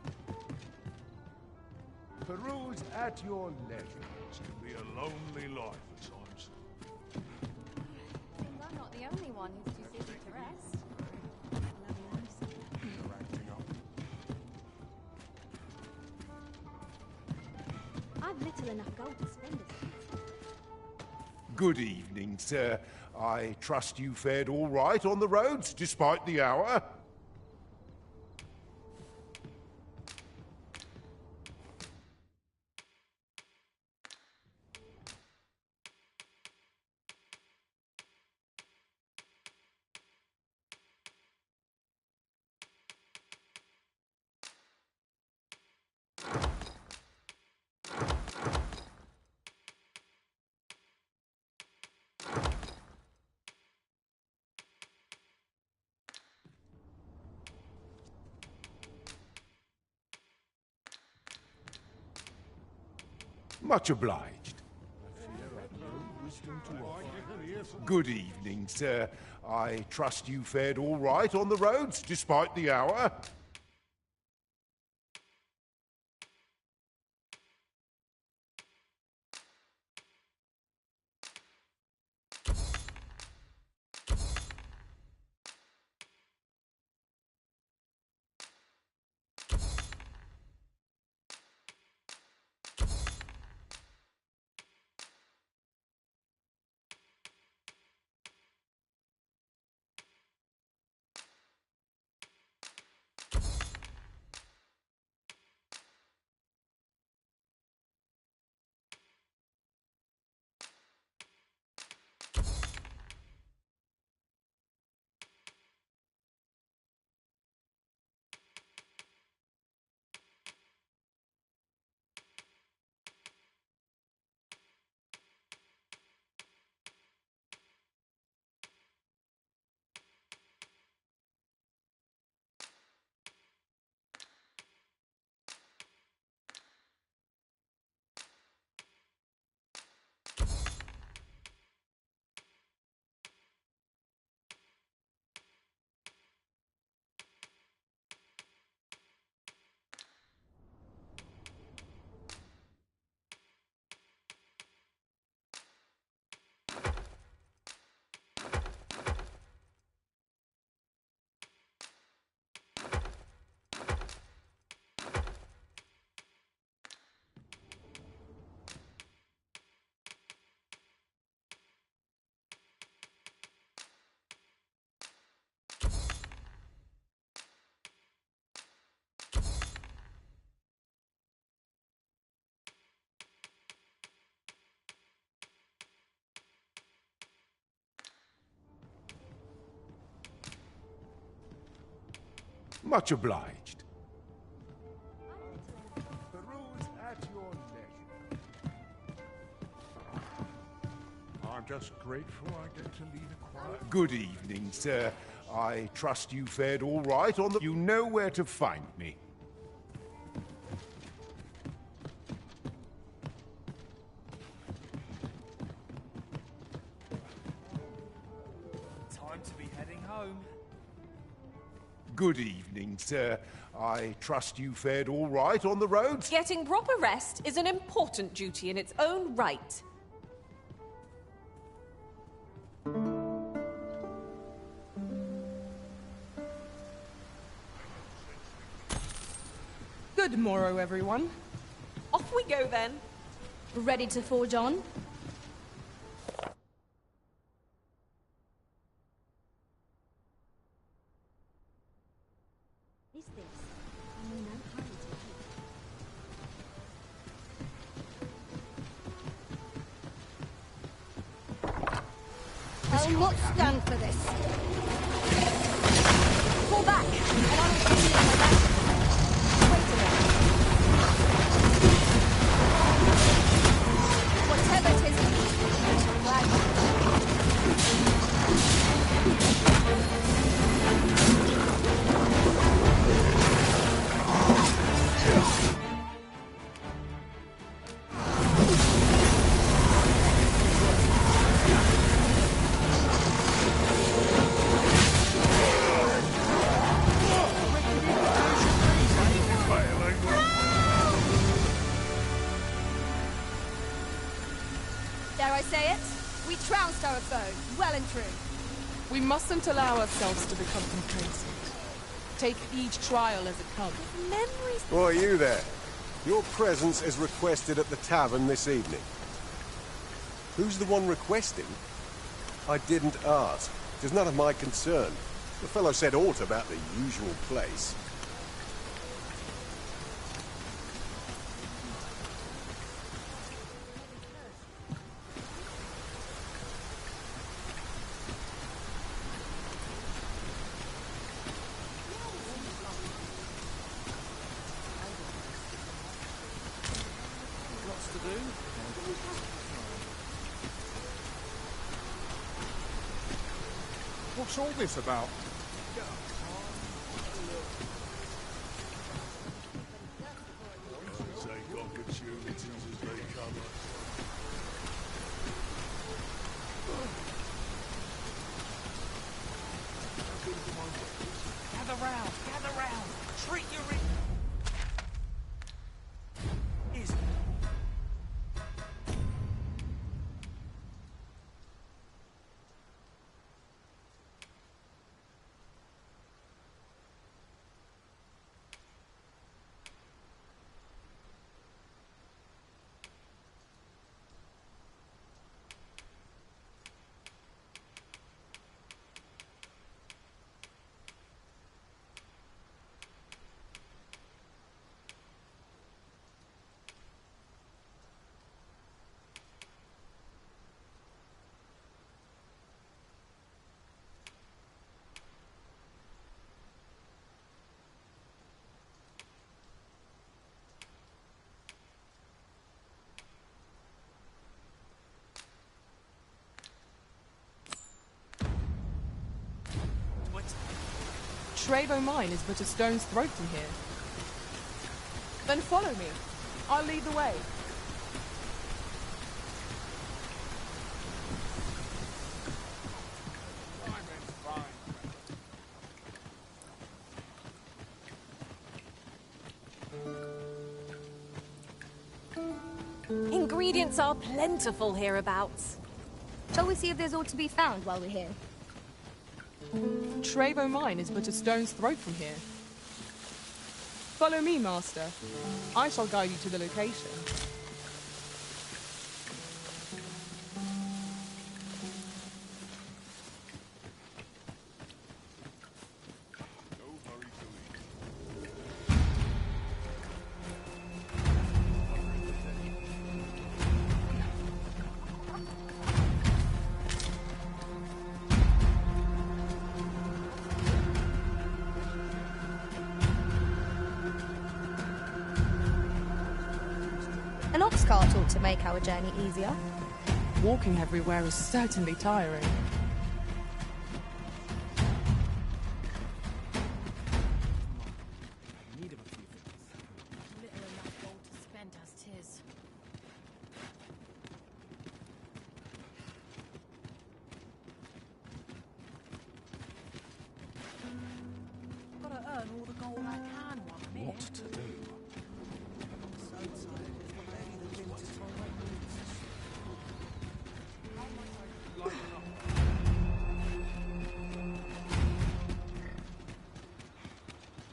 Peruse at your leisure. This can be a lonely life at times. Seems I'm not the only one who's too busy to rest. You're acting up. I've little enough gold to spend these days. Good evening, sir. I trust you fared all right on the roads, despite the hour? Much obliged. Good evening, sir. I trust you fared all right on the roads, despite the hour? Much obliged. Peruse at your leisure. I'm just grateful I get to lead a quiet... Good evening, sir. I trust you fared all right on the... You know where to find me. Time to be heading home. Good evening, sir. I trust you fared all right on the roads? Getting proper rest is an important duty in its own right. Good morrow, everyone. Off we go, then. Ready to forge on? Is this? I know no hurry to I'll not stand for this. Fall back, and I will give you my back. Wait a minute. Whatever it is, I shall flag. Dare I say it? We trounced our foe, well and true. We mustn't allow ourselves to become complacent. Take each trial as it comes. Memories... Why, you there? Your presence is requested at the tavern this evening. Who's the one requesting? I didn't ask. It is none of my concern. The fellow said aught about the usual place. Lots to do. What's all this about? Take opportunities as they come. Gather round, gather round. Treat your... Is... Trevo Mine is but a stone's throw from here. Then follow me. I'll lead the way. Ingredients are plentiful hereabouts. Shall we see if there's aught to be found while we're here? Trevo Mine is but a stone's throw from here. Follow me, Master. I shall guide you to the location. An ox cart ought to make our journey easier. Walking everywhere is certainly tiring. Need of a few things. Little enough gold to spend as 'tis. Gotta earn all the gold I can while I'm here. What to do? So tired of the way the winter time moves. How might I lighten up?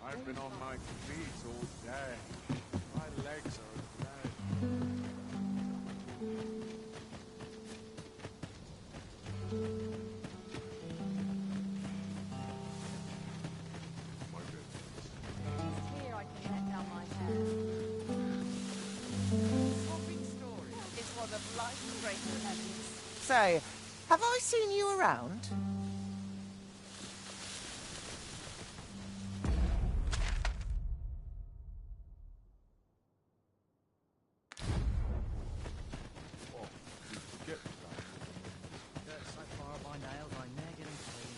I've been on my feet all day. My legs are red. Here I can let down my hair. Swapping story. It was a blind greater heavens. So, have I seen you around? Oh, you forget that. Dirt so far up my nails, I never get 'em clean.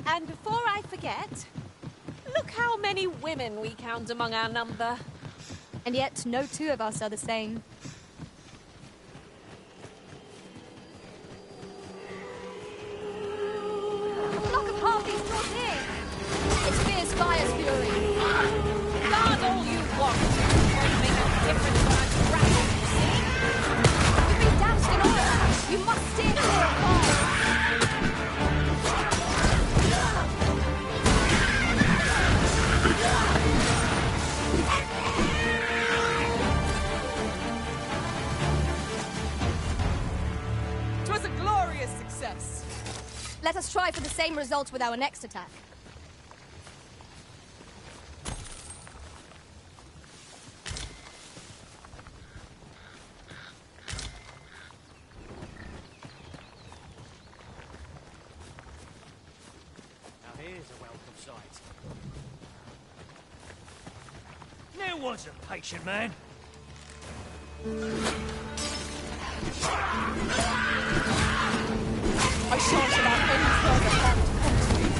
And before I forget, look how many women we count among our number. And yet, no two of us are the same. A flock of harpies draws near. Its fierce fire's fury. Guard all you want. Won't make a difference when I'm grappled, you see? You've been doused in oil. You must steer clear of fire. Twas a glorious success. Let us try for the same result with our next attack. Now here's a welcome sight. Now was a patient man. I shan't allow any further harm to come to you.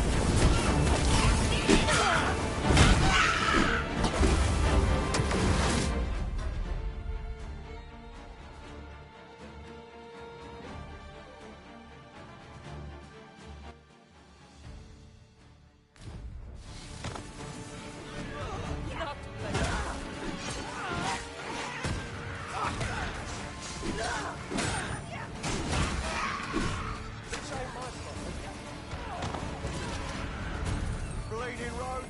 Bleeding road.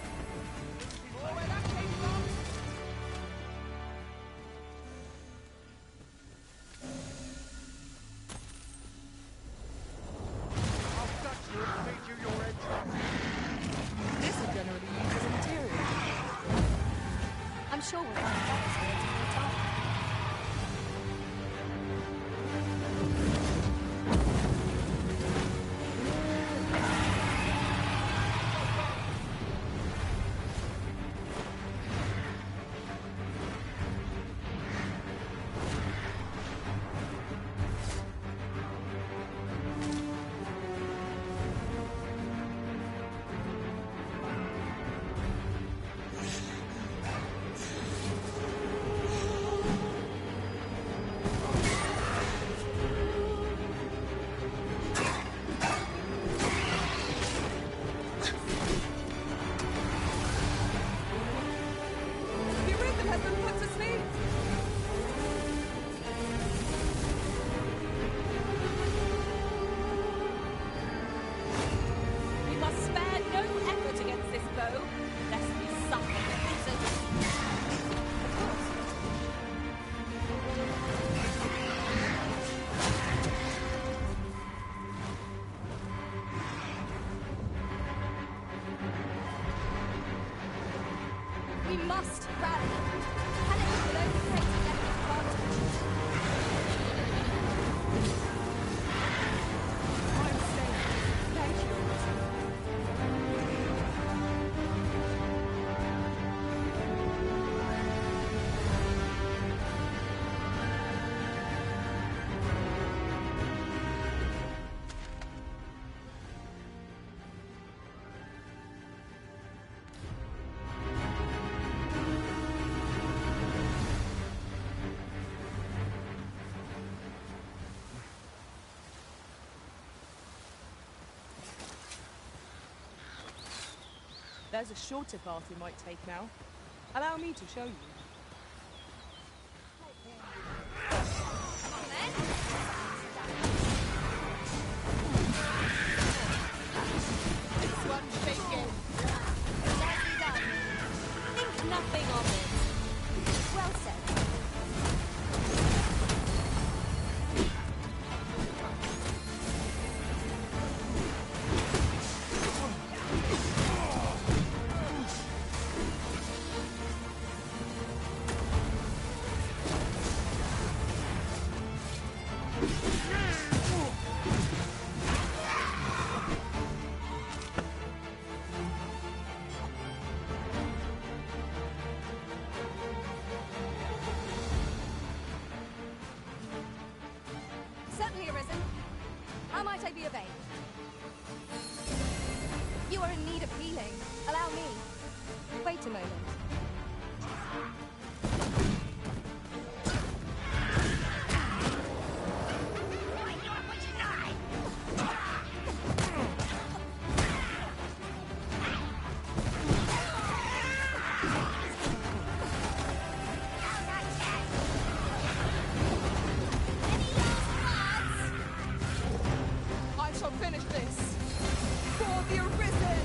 I'll touch you and feed you your entrails. This is generally used as a material. I'm sure we'll find better spirits in no time. We must rally. Panic will only create a definite advantage. There's a shorter path we might take now. Allow me to show you. This one's shaking. Nicely done. Think nothing of it. Well said. Certainly arisen. How might I be of aid? You are in need of healing. Allow me. Wait a moment. I shall finish this. For the Arisen!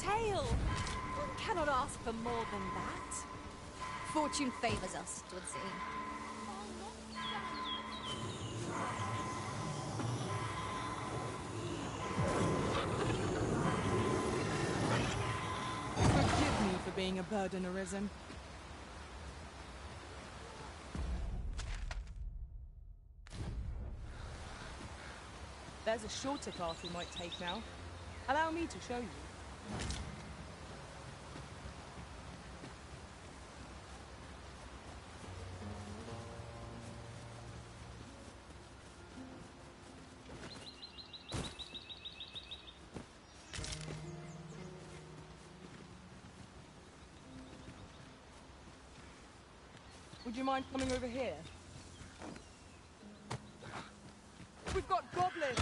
tale. One cannot ask for more than that. Fortune favors us, it would seem. Forgive me for being a burden, Arisen. There's a shorter path we might take now. Allow me to show you. Would you mind coming over here? We've got goblins!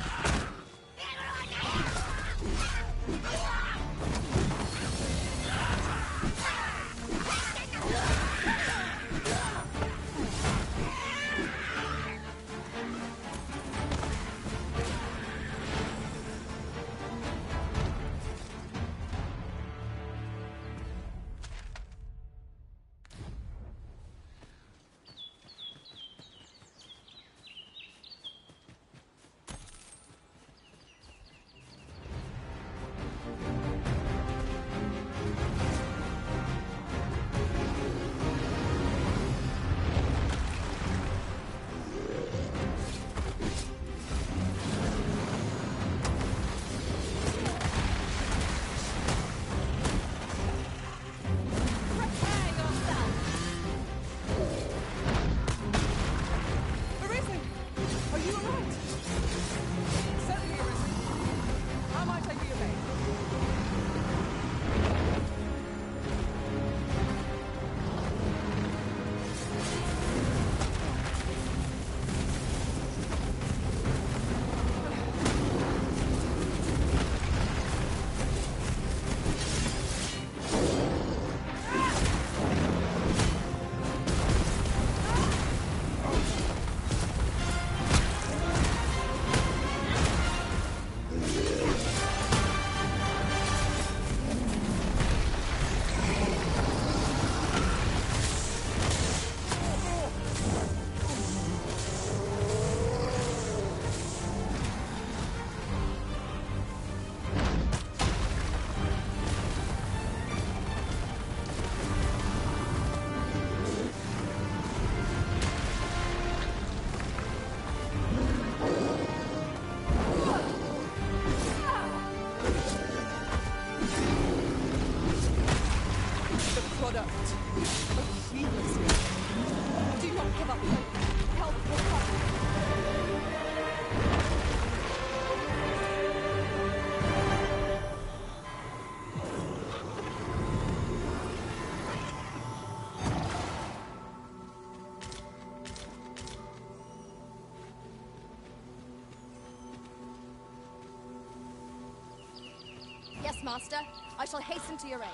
Yes, Master. I shall hasten to your aid.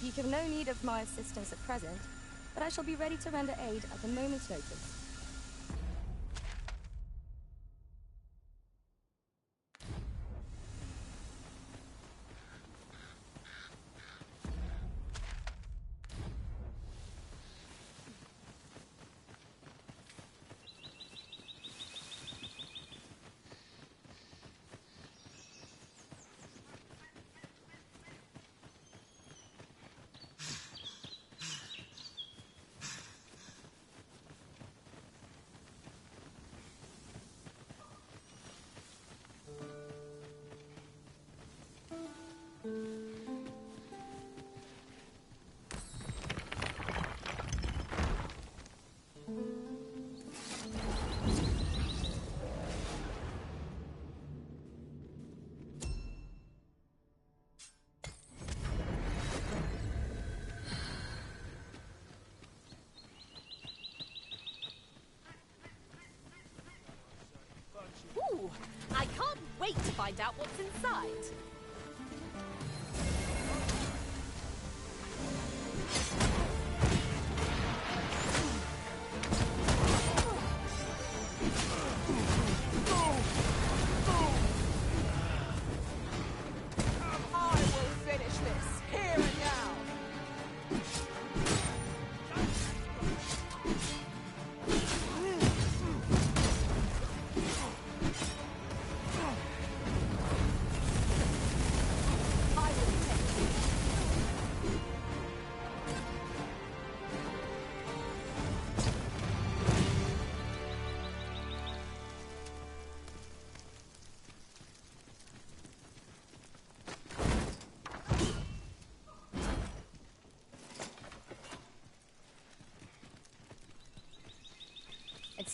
You have no need of my assistance at present, but I shall be ready to render aid at a moment's notice. Ooh, I can't wait to find out what's inside.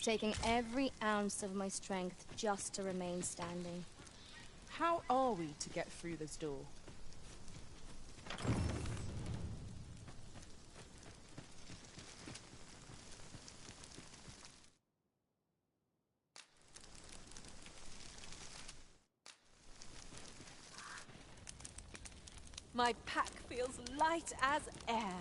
It's taking every ounce of my strength just to remain standing. How are we to get through this door? My pack feels light as air.